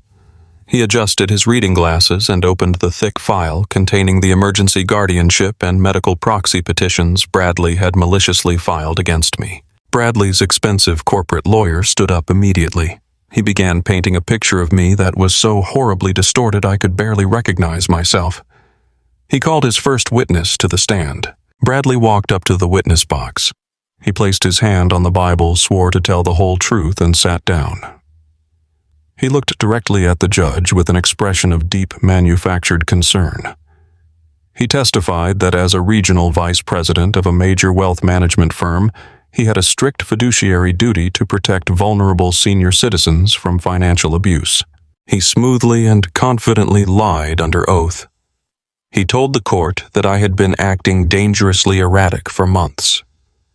He adjusted his reading glasses and opened the thick file containing the emergency guardianship and medical proxy petitions Bradley had maliciously filed against me. Bradley's expensive corporate lawyer stood up immediately. He began painting a picture of me that was so horribly distorted I could barely recognize myself. He called his first witness to the stand. Bradley walked up to the witness box. He placed his hand on the Bible, swore to tell the whole truth, and sat down. He looked directly at the judge with an expression of deep manufactured concern. He testified that as a regional vice president of a major wealth management firm, he had a strict fiduciary duty to protect vulnerable senior citizens from financial abuse. He smoothly and confidently lied under oath. He told the court that I had been acting dangerously erratic for months.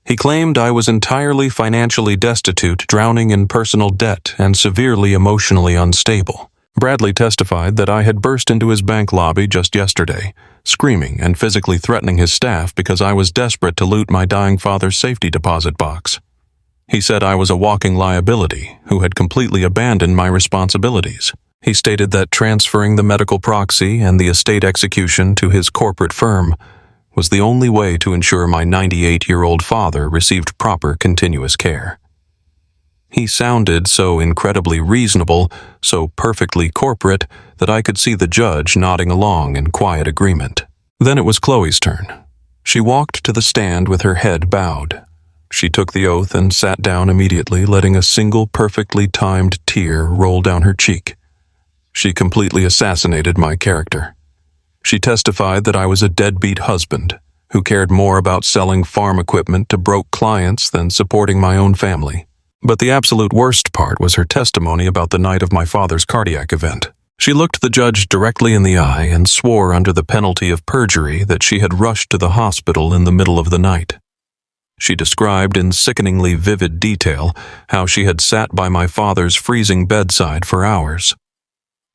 He claimed I was entirely financially destitute, drowning in personal debt, and severely emotionally unstable. Bradley testified that I had burst into his bank lobby just yesterday, screaming and physically threatening his staff because I was desperate to loot my dying father's safety deposit box. He said I was a walking liability who had completely abandoned my responsibilities. He stated that transferring the medical proxy and the estate execution to his corporate firm was the only way to ensure my 98-year-old father received proper continuous care. He sounded so incredibly reasonable, so perfectly corporate, that I could see the judge nodding along in quiet agreement. Then it was Chloe's turn. She walked to the stand with her head bowed. She took the oath and sat down immediately, letting a single perfectly timed tear roll down her cheek. She completely assassinated my character. She testified that I was a deadbeat husband who cared more about selling farm equipment to broke clients than supporting my own family. But the absolute worst part was her testimony about the night of my father's cardiac event. She looked the judge directly in the eye and swore under the penalty of perjury that she had rushed to the hospital in the middle of the night. She described in sickeningly vivid detail how she had sat by my father's freezing bedside for hours.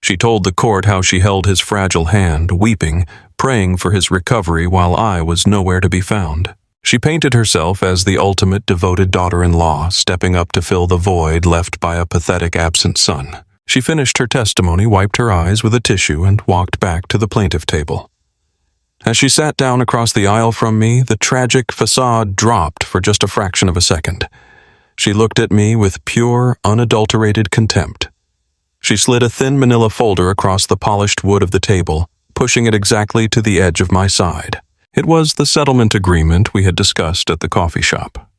She told the court how she held his fragile hand, weeping, praying for his recovery while I was nowhere to be found. She painted herself as the ultimate devoted daughter-in-law, stepping up to fill the void left by a pathetic absent son. She finished her testimony, wiped her eyes with a tissue, and walked back to the plaintiff table. As she sat down across the aisle from me, the tragic facade dropped for just a fraction of a second. She looked at me with pure, unadulterated contempt. She slid a thin manila folder across the polished wood of the table, pushing it exactly to the edge of my side. It was the settlement agreement we had discussed at the coffee shop.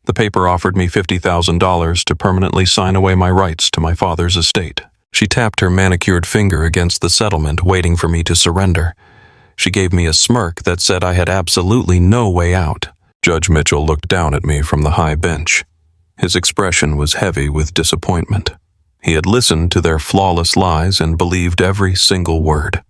The paper offered me $50,000 to permanently sign away my rights to my father's estate. She tapped her manicured finger against the settlement, waiting for me to surrender. She gave me a smirk that said I had absolutely no way out. Judge Mitchell looked down at me from the high bench. His expression was heavy with disappointment. He had listened to their flawless lies and believed every single word.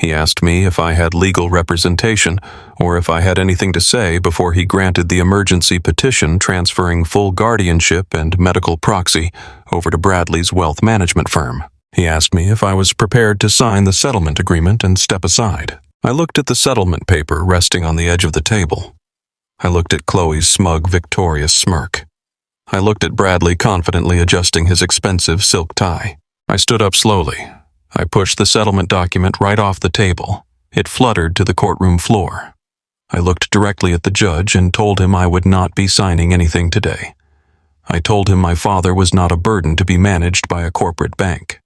He asked me if I had legal representation or if I had anything to say before he granted the emergency petition transferring full guardianship and medical proxy over to Bradley's wealth management firm. He asked me if I was prepared to sign the settlement agreement and step aside. I looked at the settlement paper resting on the edge of the table. I looked at Chloe's smug, victorious smirk. I looked at Bradley confidently adjusting his expensive silk tie. I stood up slowly. I pushed the settlement document right off the table. It fluttered to the courtroom floor. I looked directly at the judge and told him I would not be signing anything today. I told him my father was not a burden to be managed by a corporate bank.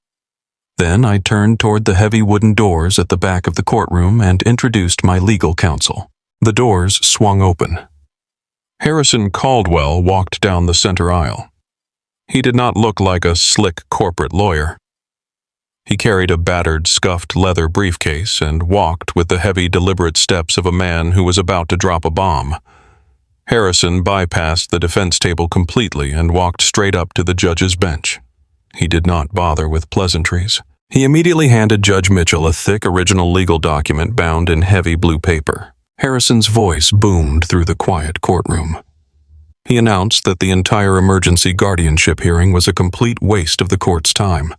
Then I turned toward the heavy wooden doors at the back of the courtroom and introduced my legal counsel. The doors swung open. Harrison Caldwell walked down the center aisle. He did not look like a slick corporate lawyer. He carried a battered, scuffed leather briefcase and walked with the heavy, deliberate steps of a man who was about to drop a bomb. Harrison bypassed the defense table completely and walked straight up to the judge's bench. He did not bother with pleasantries. He immediately handed Judge Mitchell a thick original legal document bound in heavy blue paper. Harrison's voice boomed through the quiet courtroom. He announced that the entire emergency guardianship hearing was a complete waste of the court's time.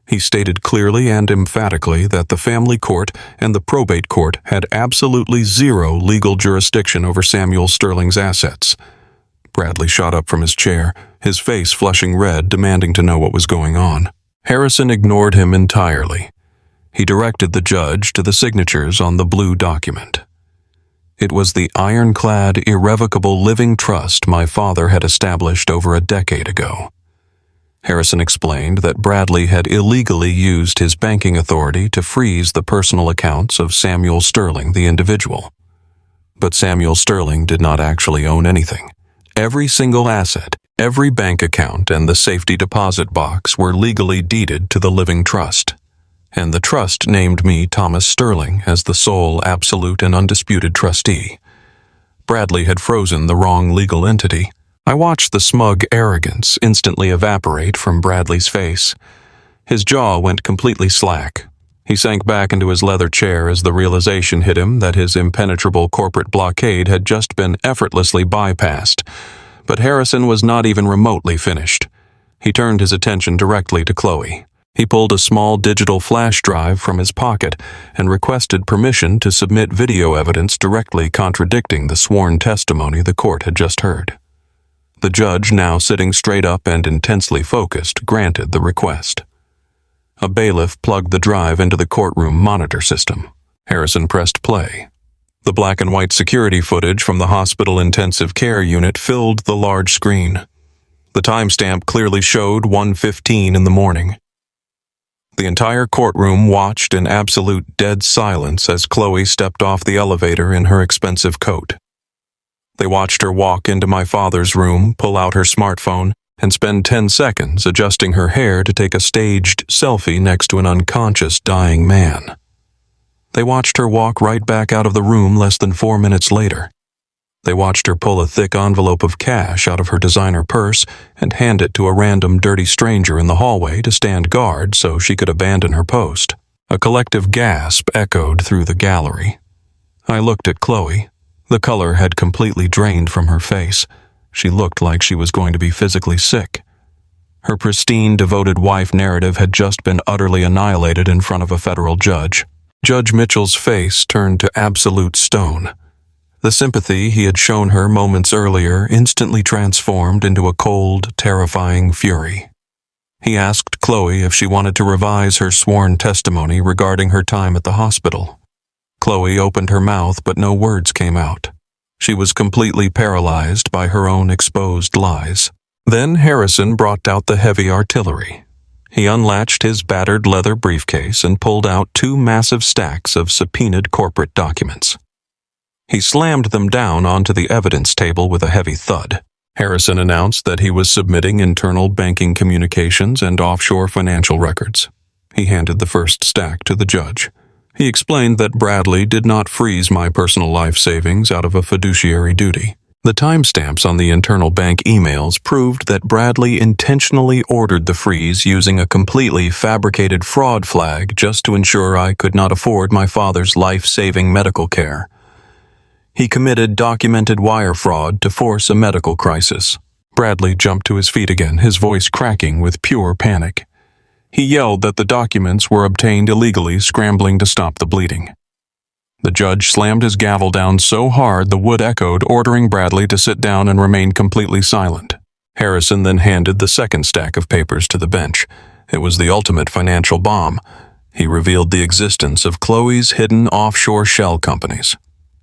He stated clearly and emphatically that the family court and the probate court had absolutely zero legal jurisdiction over Samuel Sterling's assets. Bradley shot up from his chair, his face flushing red, demanding to know what was going on. Harrison ignored him entirely. He directed the judge to the signatures on the blue document. It was the ironclad, irrevocable living trust my father had established over a decade ago. Harrison explained that Bradley had illegally used his banking authority to freeze the personal accounts of Samuel Sterling, the individual. But Samuel Sterling did not actually own anything. Every single asset, every bank account, and the safety deposit box were legally deeded to the living trust. And the trust named me, Thomas Sterling, as the sole, absolute, and undisputed trustee. Bradley had frozen the wrong legal entity. I watched the smug arrogance instantly evaporate from Bradley's face. His jaw went completely slack. He sank back into his leather chair as the realization hit him that his impenetrable corporate blockade had just been effortlessly bypassed. But Harrison was not even remotely finished. He turned his attention directly to Chloe. He pulled a small digital flash drive from his pocket and requested permission to submit video evidence directly contradicting the sworn testimony the court had just heard. The judge, now sitting straight up and intensely focused, granted the request. A bailiff plugged the drive into the courtroom monitor system. Harrison pressed play. The black and white security footage from the hospital intensive care unit filled the large screen. The timestamp clearly showed 1:15 in the morning. The entire courtroom watched in absolute dead silence as Chloe stepped off the elevator in her expensive coat. They watched her walk into my father's room, pull out her smartphone, and spend 10 seconds adjusting her hair to take a staged selfie next to an unconscious dying man. They watched her walk right back out of the room less than 4 minutes later. They watched her pull a thick envelope of cash out of her designer purse and hand it to a random dirty stranger in the hallway to stand guard so she could abandon her post. A collective gasp echoed through the gallery. I looked at Chloe. The color had completely drained from her face. She looked like she was going to be physically sick. Her pristine, devoted wife narrative had just been utterly annihilated in front of a federal judge. Judge Mitchell's face turned to absolute stone. The sympathy he had shown her moments earlier instantly transformed into a cold, terrifying fury. He asked Chloe if she wanted to revise her sworn testimony regarding her time at the hospital. Chloe opened her mouth, but no words came out. She was completely paralyzed by her own exposed lies. Then Harrison brought out the heavy artillery. He unlatched his battered leather briefcase and pulled out 2 massive stacks of subpoenaed corporate documents. He slammed them down onto the evidence table with a heavy thud. Harrison announced that he was submitting internal banking communications and offshore financial records. He handed the first stack to the judge. He explained that Bradley did not freeze my personal life savings out of a fiduciary duty. The timestamps on the internal bank emails proved that Bradley intentionally ordered the freeze using a completely fabricated fraud flag just to ensure I could not afford my father's life-saving medical care. He committed documented wire fraud to force a medical crisis. Bradley jumped to his feet again, his voice cracking with pure panic. He yelled that the documents were obtained illegally, scrambling to stop the bleeding. The judge slammed his gavel down so hard the wood echoed, ordering Bradley to sit down and remain completely silent. Harrison then handed the second stack of papers to the bench. It was the ultimate financial bomb. He revealed the existence of Chloe's hidden offshore shell companies.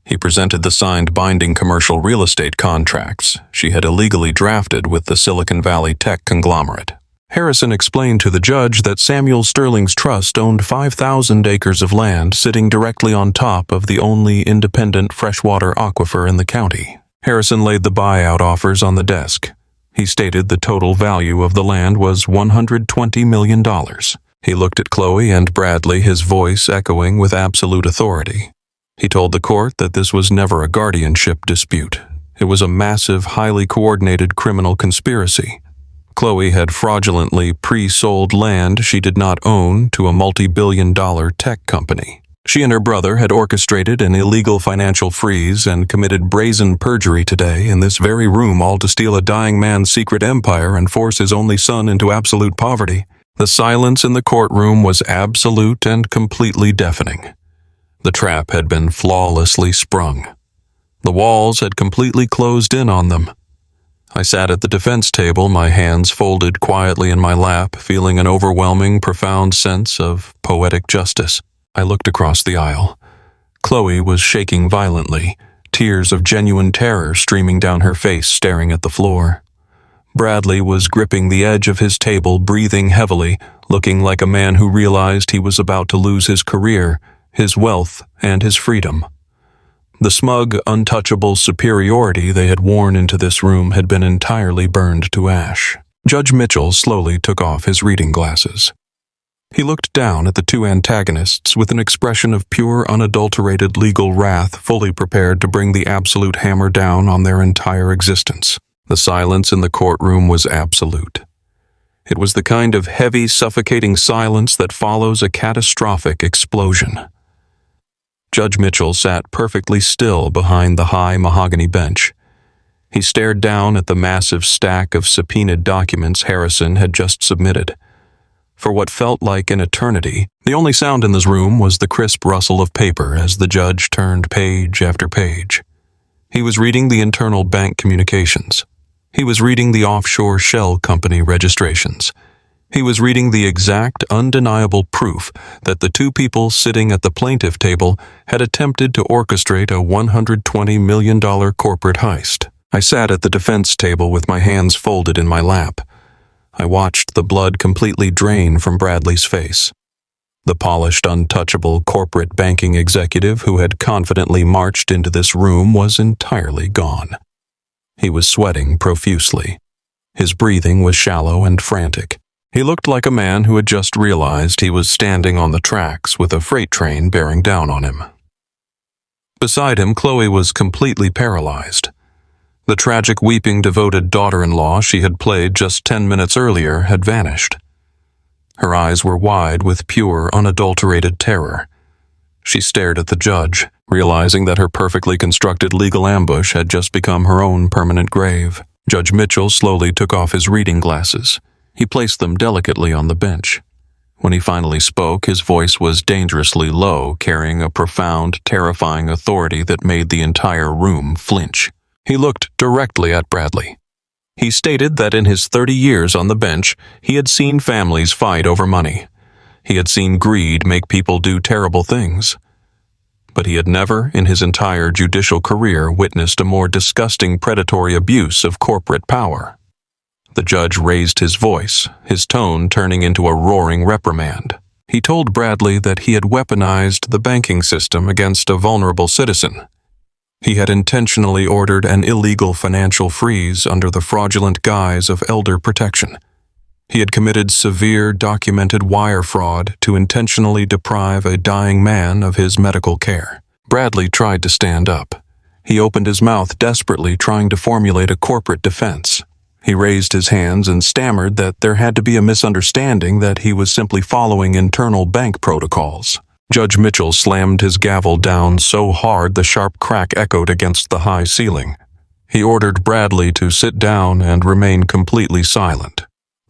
He presented the signed binding commercial real estate contracts she had illegally drafted with the Silicon Valley tech conglomerate. Harrison explained to the judge that Samuel Sterling's trust owned 5,000 acres of land sitting directly on top of the only independent freshwater aquifer in the county. Harrison laid the buyout offers on the desk. He stated the total value of the land was $120 million. He looked at Chloe and Bradley, his voice echoing with absolute authority. He told the court that this was never a guardianship dispute. It was a massive, highly coordinated criminal conspiracy. Chloe had fraudulently pre-sold land she did not own to a multi-billion-dollar tech company. She and her brother had orchestrated an illegal financial freeze and committed brazen perjury today in this very room, all to steal a dying man's secret empire and force his only son into absolute poverty. The silence in the courtroom was absolute and completely deafening. The trap had been flawlessly sprung. The walls had completely closed in on them. I sat at the defense table, my hands folded quietly in my lap, feeling an overwhelming, profound sense of poetic justice. I looked across the aisle. Chloe was shaking violently, tears of genuine terror streaming down her face, staring at the floor. Bradley was gripping the edge of his table, breathing heavily, looking like a man who realized he was about to lose his career, his wealth, and his freedom. The smug, untouchable superiority they had worn into this room had been entirely burned to ash. Judge Mitchell slowly took off his reading glasses. He looked down at the two antagonists with an expression of pure, unadulterated legal wrath, fully prepared to bring the absolute hammer down on their entire existence. The silence in the courtroom was absolute. It was the kind of heavy, suffocating silence that follows a catastrophic explosion. Judge Mitchell sat perfectly still behind the high mahogany bench. He stared down at the massive stack of subpoenaed documents Harrison had just submitted. For what felt like an eternity, the only sound in this room was the crisp rustle of paper as the judge turned page after page. He was reading the internal bank communications. He was reading the offshore shell company registrations. He was reading the exact, undeniable proof that the two people sitting at the plaintiff table had attempted to orchestrate a $120 million corporate heist. I sat at the defense table with my hands folded in my lap. I watched the blood completely drain from Bradley's face. The polished, untouchable corporate banking executive who had confidently marched into this room was entirely gone. He was sweating profusely. His breathing was shallow and frantic. He looked like a man who had just realized he was standing on the tracks with a freight train bearing down on him. Beside him, Chloe was completely paralyzed. The tragic, weeping, devoted daughter-in-law she had played just 10 minutes earlier had vanished. Her eyes were wide with pure, unadulterated terror. She stared at the judge, realizing that her perfectly constructed legal ambush had just become her own permanent grave. Judge Mitchell slowly took off his reading glasses. He placed them delicately on the bench. When he finally spoke, his voice was dangerously low, carrying a profound, terrifying authority that made the entire room flinch. He looked directly at Bradley. He stated that in his 30 years on the bench, he had seen families fight over money. He had seen greed make people do terrible things. But he had never, in his entire judicial career, witnessed a more disgusting predatory abuse of corporate power. The judge raised his voice, his tone turning into a roaring reprimand. He told Bradley that he had weaponized the banking system against a vulnerable citizen. He had intentionally ordered an illegal financial freeze under the fraudulent guise of elder protection. He had committed severe, documented wire fraud to intentionally deprive a dying man of his medical care. Bradley tried to stand up. He opened his mouth desperately, trying to formulate a corporate defense. He raised his hands and stammered that there had to be a misunderstanding, that he was simply following internal bank protocols. Judge Mitchell slammed his gavel down so hard the sharp crack echoed against the high ceiling. He ordered Bradley to sit down and remain completely silent.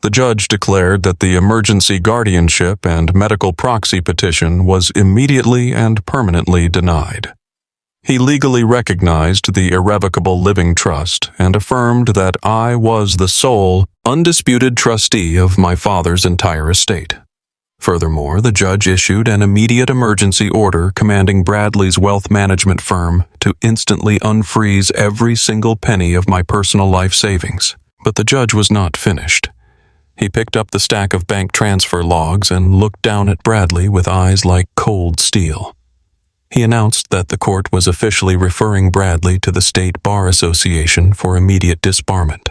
The judge declared that the emergency guardianship and medical proxy petition was immediately and permanently denied. He legally recognized the irrevocable living trust and affirmed that I was the sole, undisputed trustee of my father's entire estate. Furthermore, the judge issued an immediate emergency order commanding Bradley's wealth management firm to instantly unfreeze every single penny of my personal life savings. But the judge was not finished. He picked up the stack of bank transfer logs and looked down at Bradley with eyes like cold steel. He announced that the court was officially referring Bradley to the State Bar Association for immediate disbarment.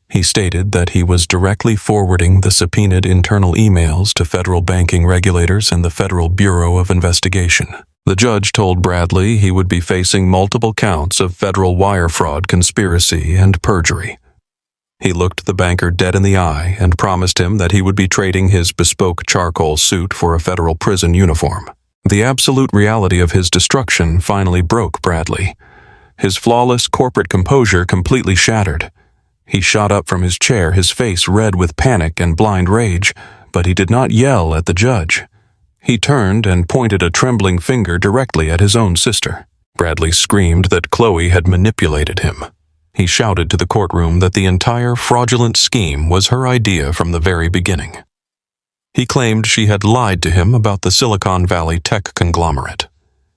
He stated that he was directly forwarding the subpoenaed internal emails to federal banking regulators and the Federal Bureau of Investigation. The judge told Bradley he would be facing multiple counts of federal wire fraud, conspiracy, and perjury. He looked the banker dead in the eye and promised him that he would be trading his bespoke charcoal suit for a federal prison uniform. The absolute reality of his destruction finally broke Bradley. His flawless corporate composure completely shattered. He shot up from his chair, his face red with panic and blind rage, but he did not yell at the judge. He turned and pointed a trembling finger directly at his own sister. Bradley screamed that Chloe had manipulated him. He shouted to the courtroom that the entire fraudulent scheme was her idea from the very beginning. He claimed she had lied to him about the Silicon Valley tech conglomerate.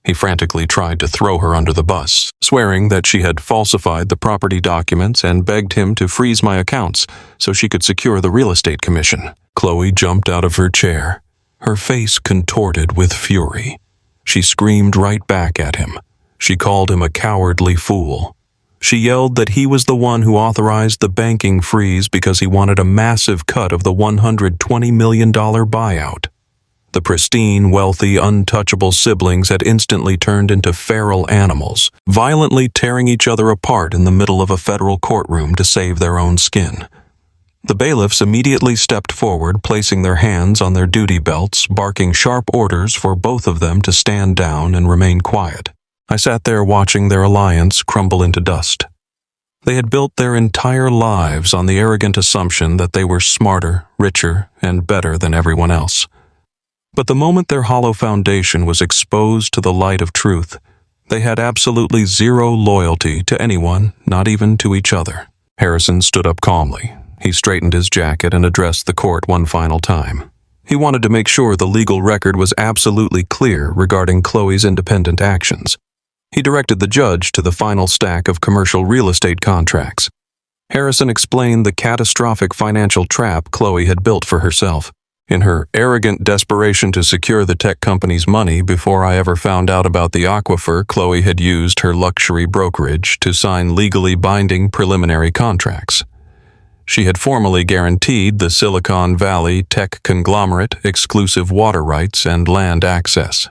He frantically tried to throw her under the bus, swearing that she had falsified the property documents and begged him to freeze my accounts so she could secure the real estate commission. Chloe jumped out of her chair, her face contorted with fury. She screamed right back at him. She called him a cowardly fool. She yelled that he was the one who authorized the banking freeze because he wanted a massive cut of the $120 million buyout. The pristine, wealthy, untouchable siblings had instantly turned into feral animals, violently tearing each other apart in the middle of a federal courtroom to save their own skin. The bailiffs immediately stepped forward, placing their hands on their duty belts, barking sharp orders for both of them to stand down and remain quiet. I sat there watching their alliance crumble into dust. They had built their entire lives on the arrogant assumption that they were smarter, richer, and better than everyone else. But the moment their hollow foundation was exposed to the light of truth, they had absolutely zero loyalty to anyone, not even to each other. Harrison stood up calmly. He straightened his jacket and addressed the court one final time. He wanted to make sure the legal record was absolutely clear regarding Chloe's independent actions. He directed the judge to the final stack of commercial real estate contracts. Harrison explained the catastrophic financial trap Chloe had built for herself. In her arrogant desperation to secure the tech company's money before I ever found out about the aquifer, Chloe had used her luxury brokerage to sign legally binding preliminary contracts. She had formally guaranteed the Silicon Valley tech conglomerate exclusive water rights and land access.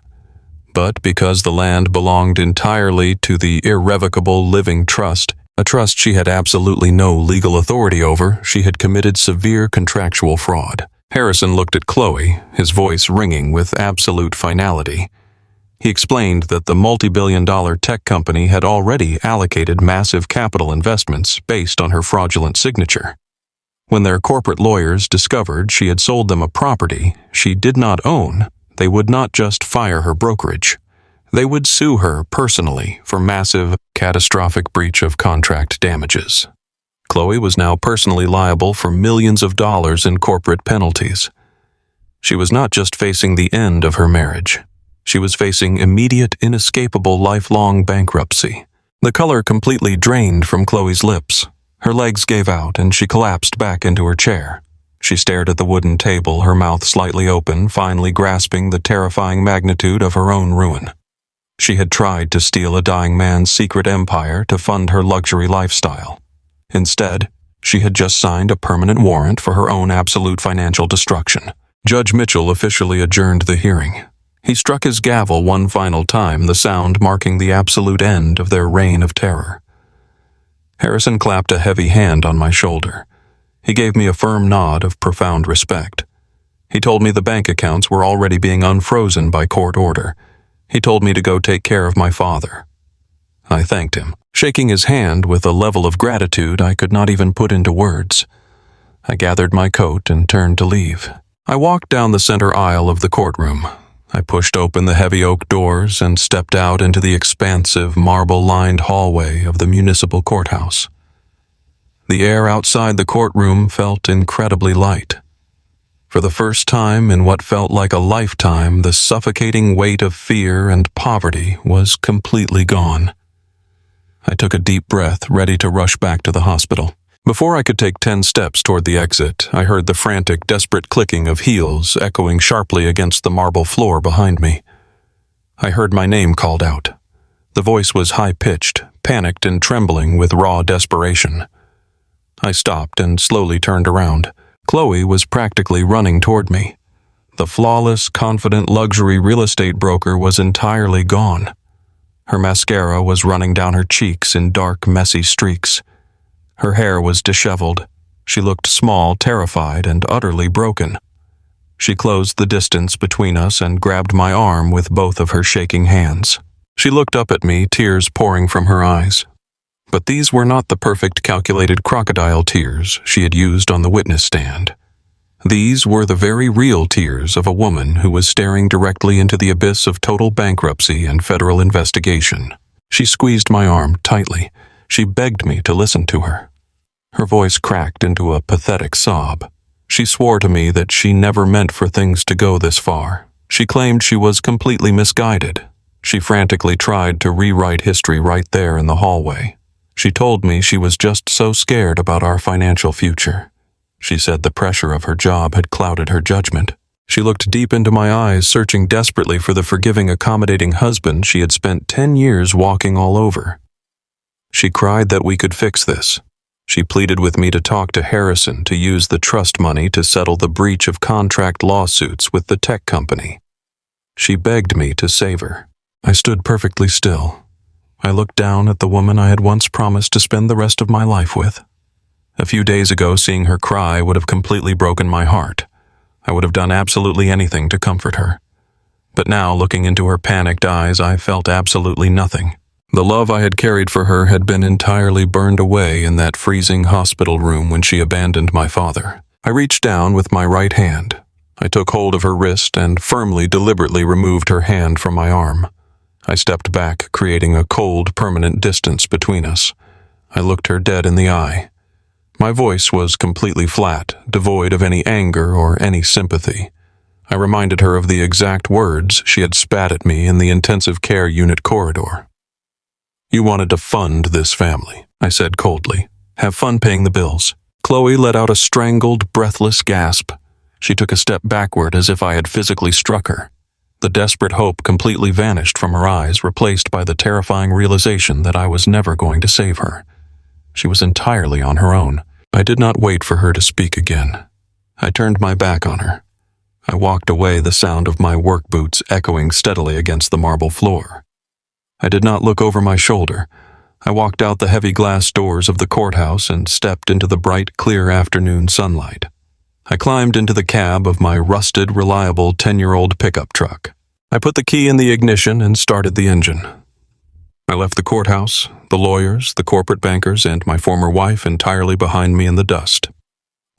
But because the land belonged entirely to the Irrevocable Living Trust, a trust she had absolutely no legal authority over, she had committed severe contractual fraud. Harrison looked at Chloe, his voice ringing with absolute finality. He explained that the multi-billion-dollar tech company had already allocated massive capital investments based on her fraudulent signature. When their corporate lawyers discovered she had sold them a property she did not own, they would not just fire her brokerage. They would sue her personally for massive, catastrophic breach of contract damages. Chloe was now personally liable for millions of dollars in corporate penalties. She was not just facing the end of her marriage. She was facing immediate, inescapable, lifelong bankruptcy. The color completely drained from Chloe's lips. Her legs gave out and she collapsed back into her chair. She stared at the wooden table, her mouth slightly open, finally grasping the terrifying magnitude of her own ruin. She had tried to steal a dying man's secret empire to fund her luxury lifestyle. Instead, she had just signed a permanent warrant for her own absolute financial destruction. Judge Mitchell officially adjourned the hearing. He struck his gavel one final time, the sound marking the absolute end of their reign of terror. Harrison clapped a heavy hand on my shoulder. He gave me a firm nod of profound respect. He told me the bank accounts were already being unfrozen by court order. He told me to go take care of my father. I thanked him, shaking his hand with a level of gratitude I could not even put into words. I gathered my coat and turned to leave. I walked down the center aisle of the courtroom. I pushed open the heavy oak doors and stepped out into the expansive, marble-lined hallway of the municipal courthouse. The air outside the courtroom felt incredibly light. For the first time in what felt like a lifetime, the suffocating weight of fear and poverty was completely gone. I took a deep breath, ready to rush back to the hospital. Before I could take 10 steps toward the exit, I heard the frantic, desperate clicking of heels echoing sharply against the marble floor behind me. I heard my name called out. The voice was high-pitched, panicked and trembling with raw desperation. I stopped and slowly turned around. Chloe was practically running toward me. The flawless, confident luxury real estate broker was entirely gone. Her mascara was running down her cheeks in dark, messy streaks. Her hair was disheveled. She looked small, terrified, and utterly broken. She closed the distance between us and grabbed my arm with both of her shaking hands. She looked up at me, tears pouring from her eyes. But these were not the perfect calculated crocodile tears she had used on the witness stand. These were the very real tears of a woman who was staring directly into the abyss of total bankruptcy and federal investigation. She squeezed my arm tightly. She begged me to listen to her. Her voice cracked into a pathetic sob. She swore to me that she never meant for things to go this far. She claimed she was completely misguided. She frantically tried to rewrite history right there in the hallway. She told me she was just so scared about our financial future. She said the pressure of her job had clouded her judgment. She looked deep into my eyes, searching desperately for the forgiving, accommodating husband she had spent 10 years walking all over. She cried that we could fix this. She pleaded with me to talk to Harrison to use the trust money to settle the breach of contract lawsuits with the tech company. She begged me to save her. I stood perfectly still. I looked down at the woman I had once promised to spend the rest of my life with. A few days ago, seeing her cry would have completely broken my heart. I would have done absolutely anything to comfort her. But now, looking into her panicked eyes, I felt absolutely nothing. The love I had carried for her had been entirely burned away in that freezing hospital room when she abandoned my father. I reached down with my right hand. I took hold of her wrist and firmly, deliberately removed her hand from my arm. I stepped back, creating a cold, permanent distance between us. I looked her dead in the eye. My voice was completely flat, devoid of any anger or any sympathy. I reminded her of the exact words she had spat at me in the intensive care unit corridor. "You wanted to fund this family," I said coldly. "Have fun paying the bills." Chloe let out a strangled, breathless gasp. She took a step backward as if I had physically struck her. The desperate hope completely vanished from her eyes, replaced by the terrifying realization that I was never going to save her. She was entirely on her own. I did not wait for her to speak again. I turned my back on her. I walked away, the sound of my work boots echoing steadily against the marble floor. I did not look over my shoulder. I walked out the heavy glass doors of the courthouse and stepped into the bright, clear afternoon sunlight. I climbed into the cab of my rusted, reliable 10-year-old pickup truck. I put the key in the ignition and started the engine. I left the courthouse, the lawyers, the corporate bankers, and my former wife entirely behind me in the dust.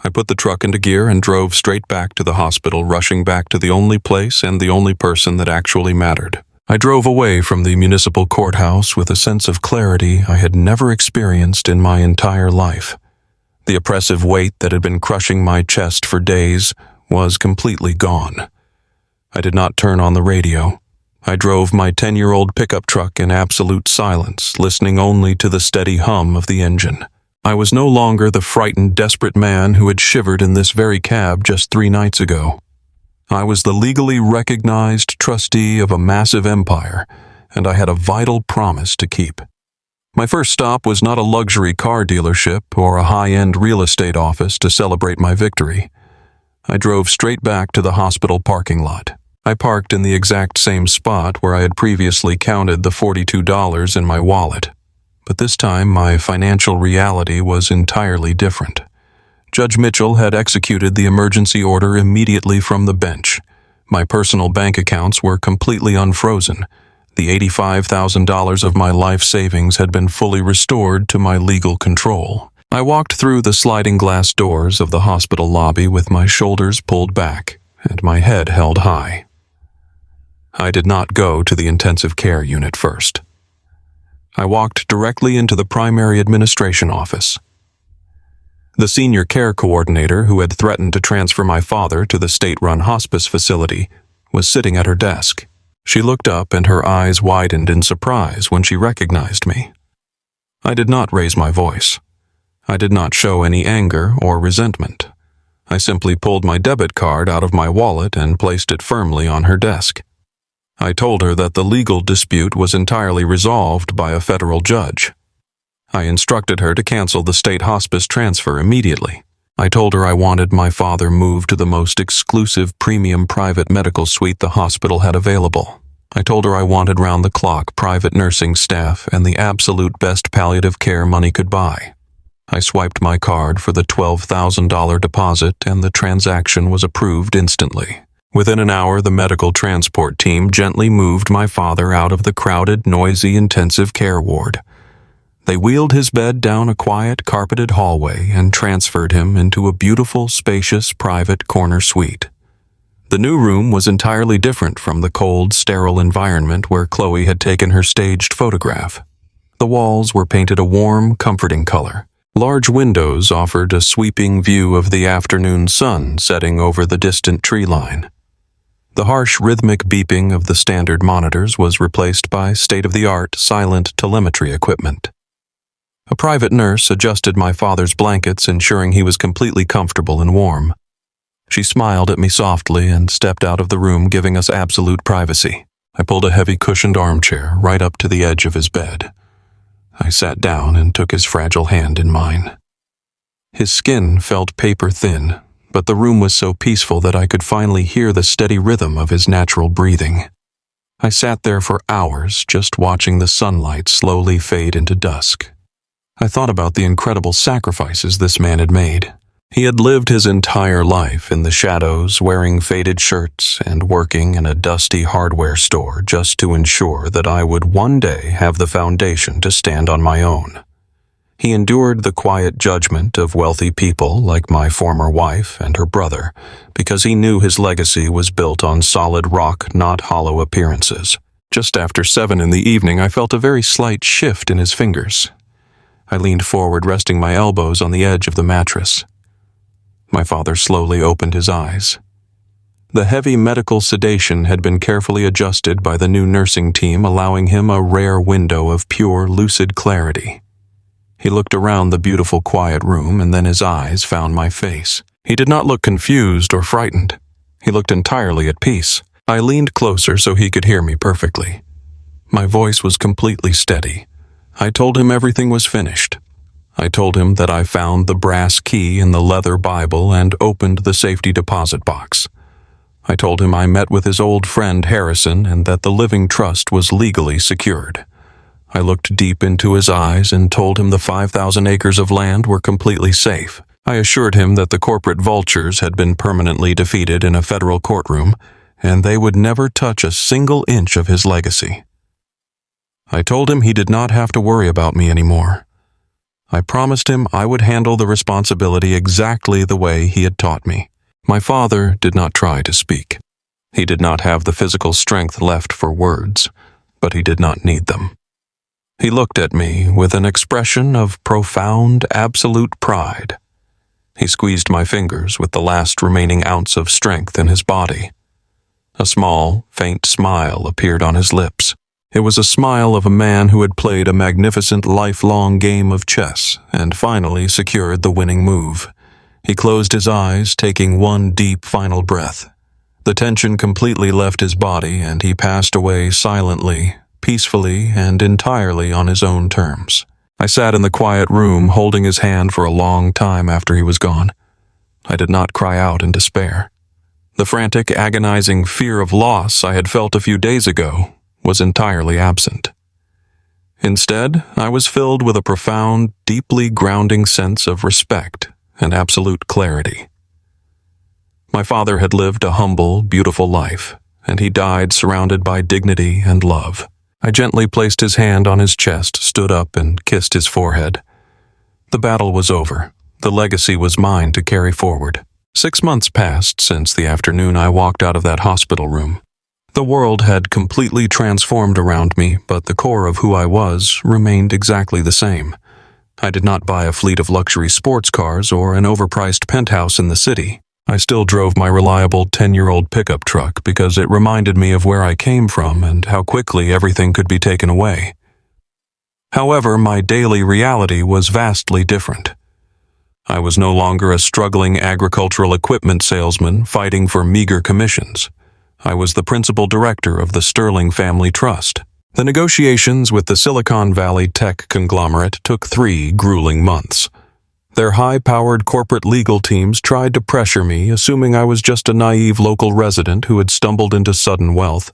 I put the truck into gear and drove straight back to the hospital, rushing back to the only place and the only person that actually mattered. I drove away from the municipal courthouse with a sense of clarity I had never experienced in my entire life. The oppressive weight that had been crushing my chest for days was completely gone. I did not turn on the radio. I drove my 10-year-old pickup truck in absolute silence, listening only to the steady hum of the engine. I was no longer the frightened, desperate man who had shivered in this very cab just 3 nights ago. I was the legally recognized trustee of a massive empire, and I had a vital promise to keep. My first stop was not a luxury car dealership or a high-end real estate office to celebrate my victory. I drove straight back to the hospital parking lot. I parked in the exact same spot where I had previously counted the $42 in my wallet. But this time, my financial reality was entirely different. Judge Mitchell had executed the emergency order immediately from the bench. My personal bank accounts were completely unfrozen. The $85,000 of my life savings had been fully restored to my legal control. I walked through the sliding glass doors of the hospital lobby with my shoulders pulled back and my head held high. I did not go to the intensive care unit first. I walked directly into the primary administration office. The senior care coordinator who had threatened to transfer my father to the state-run hospice facility was sitting at her desk. She looked up and her eyes widened in surprise when she recognized me. I did not raise my voice. I did not show any anger or resentment. I simply pulled my debit card out of my wallet and placed it firmly on her desk. I told her that the legal dispute was entirely resolved by a federal judge. I instructed her to cancel the state hospice transfer immediately. I told her I wanted my father moved to the most exclusive premium private medical suite the hospital had available. I told her I wanted round-the-clock private nursing staff and the absolute best palliative care money could buy. I swiped my card for the $12,000 deposit and the transaction was approved instantly. Within an hour, the medical transport team gently moved my father out of the crowded, noisy intensive care ward. They wheeled his bed down a quiet, carpeted hallway and transferred him into a beautiful, spacious, private corner suite. The new room was entirely different from the cold, sterile environment where Chloe had taken her staged photograph. The walls were painted a warm, comforting color. Large windows offered a sweeping view of the afternoon sun setting over the distant tree line. The harsh, rhythmic beeping of the standard monitors was replaced by state-of-the-art, silent telemetry equipment. A private nurse adjusted my father's blankets, ensuring he was completely comfortable and warm. She smiled at me softly and stepped out of the room, giving us absolute privacy. I pulled a heavy cushioned armchair right up to the edge of his bed. I sat down and took his fragile hand in mine. His skin felt paper thin, but the room was so peaceful that I could finally hear the steady rhythm of his natural breathing. I sat there for hours, just watching the sunlight slowly fade into dusk. I thought about the incredible sacrifices this man had made. He had lived his entire life in the shadows, wearing faded shirts and working in a dusty hardware store just to ensure that I would one day have the foundation to stand on my own. He endured the quiet judgment of wealthy people like my former wife and her brother because he knew his legacy was built on solid rock, not hollow appearances. Just after 7 in the evening, I felt a very slight shift in his fingers. I leaned forward, resting my elbows on the edge of the mattress. My father slowly opened his eyes. The heavy medical sedation had been carefully adjusted by the new nursing team, allowing him a rare window of pure, lucid clarity. He looked around the beautiful, quiet room, and then his eyes found my face. He did not look confused or frightened. He looked entirely at peace. I leaned closer so he could hear me perfectly. My voice was completely steady. I told him everything was finished. I told him that I found the brass key in the leather Bible and opened the safety deposit box. I told him I met with his old friend Harrison and that the living trust was legally secured. I looked deep into his eyes and told him the 5,000 acres of land were completely safe. I assured him that the corporate vultures had been permanently defeated in a federal courtroom, and they would never touch a single inch of his legacy. I told him he did not have to worry about me anymore. I promised him I would handle the responsibility exactly the way he had taught me. My father did not try to speak. He did not have the physical strength left for words, but he did not need them. He looked at me with an expression of profound, absolute pride. He squeezed my fingers with the last remaining ounce of strength in his body. A small, faint smile appeared on his lips. It was a smile of a man who had played a magnificent lifelong game of chess and finally secured the winning move. He closed his eyes, taking one deep final breath. The tension completely left his body and he passed away silently, peacefully, and entirely on his own terms. I sat in the quiet room holding his hand for a long time after he was gone. I did not cry out in despair. The frantic, agonizing fear of loss I had felt a few days ago was entirely absent. Instead, I was filled with a profound, deeply grounding sense of respect and absolute clarity. My father had lived a humble, beautiful life, and he died surrounded by dignity and love. I gently placed his hand on his chest, stood up, and kissed his forehead. The battle was over. The legacy was mine to carry forward. 6 months passed since the afternoon I walked out of that hospital room. The world had completely transformed around me, but the core of who I was remained exactly the same. I did not buy a fleet of luxury sports cars or an overpriced penthouse in the city. I still drove my reliable 10-year-old pickup truck because it reminded me of where I came from and how quickly everything could be taken away. However, my daily reality was vastly different. I was no longer a struggling agricultural equipment salesman fighting for meager commissions. I was the principal director of the Sterling Family Trust. The negotiations with the Silicon Valley tech conglomerate took 3 grueling months. Their high-powered corporate legal teams tried to pressure me, assuming I was just a naive local resident who had stumbled into sudden wealth,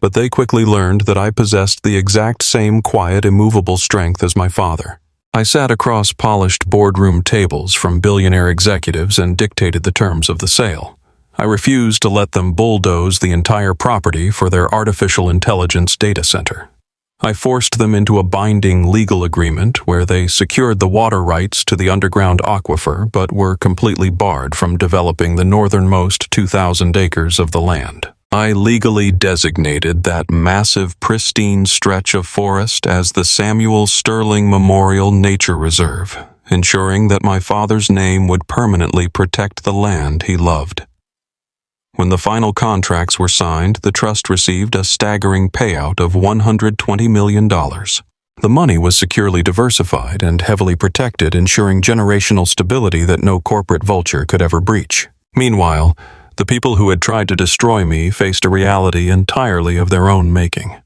but they quickly learned that I possessed the exact same quiet, immovable strength as my father. I sat across polished boardroom tables from billionaire executives and dictated the terms of the sale. I refused to let them bulldoze the entire property for their artificial intelligence data center. I forced them into a binding legal agreement where they secured the water rights to the underground aquifer but were completely barred from developing the northernmost 2,000 acres of the land. I legally designated that massive, pristine stretch of forest as the Samuel Sterling Memorial Nature Reserve, ensuring that my father's name would permanently protect the land he loved. When the final contracts were signed, the trust received a staggering payout of $120 million. The money was securely diversified and heavily protected, ensuring generational stability that no corporate vulture could ever breach. Meanwhile, the people who had tried to destroy me faced a reality entirely of their own making.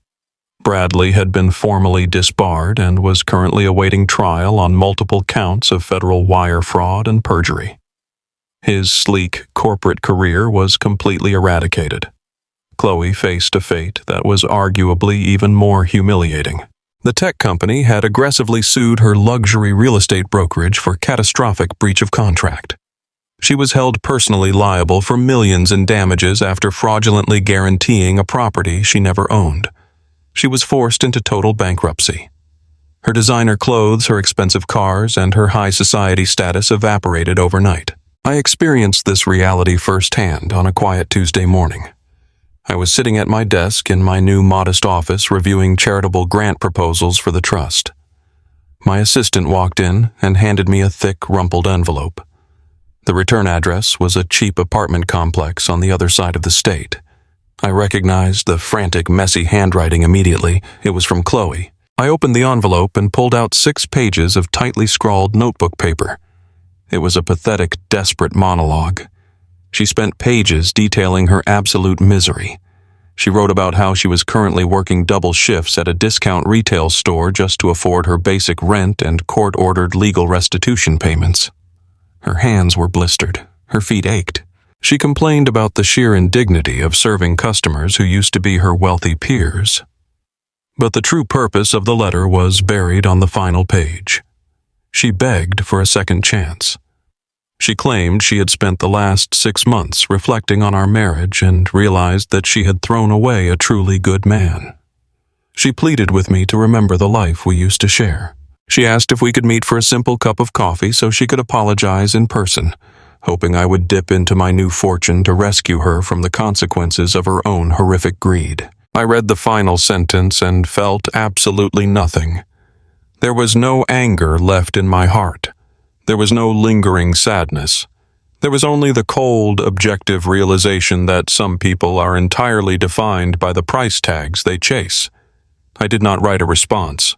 Bradley had been formally disbarred and was currently awaiting trial on multiple counts of federal wire fraud and perjury. His sleek corporate career was completely eradicated. Chloe faced a fate that was arguably even more humiliating. The tech company had aggressively sued her luxury real estate brokerage for catastrophic breach of contract. She was held personally liable for millions in damages after fraudulently guaranteeing a property she never owned. She was forced into total bankruptcy. Her designer clothes, her expensive cars, and her high society status evaporated overnight. I experienced this reality firsthand on a quiet Tuesday morning. I was sitting at my desk in my new modest office reviewing charitable grant proposals for the trust. My assistant walked in and handed me a thick, rumpled envelope. The return address was a cheap apartment complex on the other side of the state. I recognized the frantic, messy handwriting immediately. It was from Chloe. I opened the envelope and pulled out 6 pages of tightly scrawled notebook paper. It was a pathetic, desperate monologue. She spent pages detailing her absolute misery. She wrote about how she was currently working double shifts at a discount retail store just to afford her basic rent and court-ordered legal restitution payments. Her hands were blistered. Her feet ached. She complained about the sheer indignity of serving customers who used to be her wealthy peers. But the true purpose of the letter was buried on the final page. She begged for a second chance. She claimed she had spent the last 6 months reflecting on our marriage and realized that she had thrown away a truly good man. She pleaded with me to remember the life we used to share. She asked if we could meet for a simple cup of coffee so she could apologize in person, hoping I would dip into my new fortune to rescue her from the consequences of her own horrific greed. I read the final sentence and felt absolutely nothing. There was no anger left in my heart. There was no lingering sadness. There was only the cold, objective realization that some people are entirely defined by the price tags they chase. I did not write a response.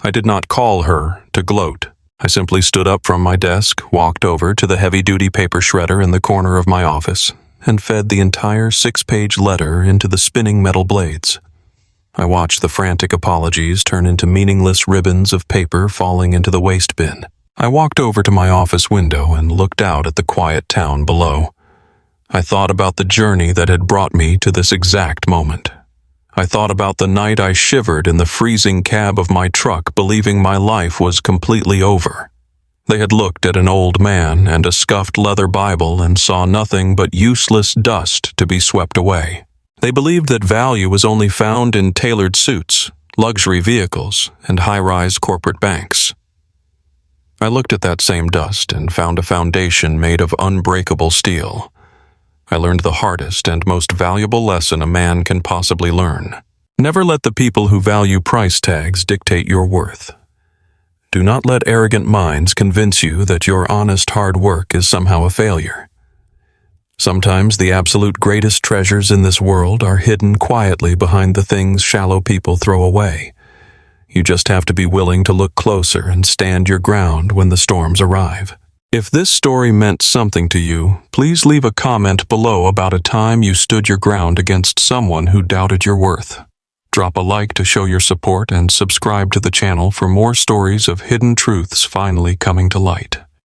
I did not call her to gloat. I simply stood up from my desk, walked over to the heavy-duty paper shredder in the corner of my office, and fed the entire 6-page letter into the spinning metal blades. I watched the frantic apologies turn into meaningless ribbons of paper falling into the waste bin. I walked over to my office window and looked out at the quiet town below. I thought about the journey that had brought me to this exact moment. I thought about the night I shivered in the freezing cab of my truck, believing my life was completely over. They had looked at an old man and a scuffed leather Bible and saw nothing but useless dust to be swept away. They believed that value was only found in tailored suits, luxury vehicles, and high-rise corporate banks. I looked at that same dust and found a foundation made of unbreakable steel. I learned the hardest and most valuable lesson a man can possibly learn. Never let the people who value price tags dictate your worth. Do not let arrogant minds convince you that your honest hard work is somehow a failure. Sometimes the absolute greatest treasures in this world are hidden quietly behind the things shallow people throw away. You just have to be willing to look closer and stand your ground when the storms arrive. If this story meant something to you, please leave a comment below about a time you stood your ground against someone who doubted your worth. Drop a like to show your support and subscribe to the channel for more stories of hidden truths finally coming to light.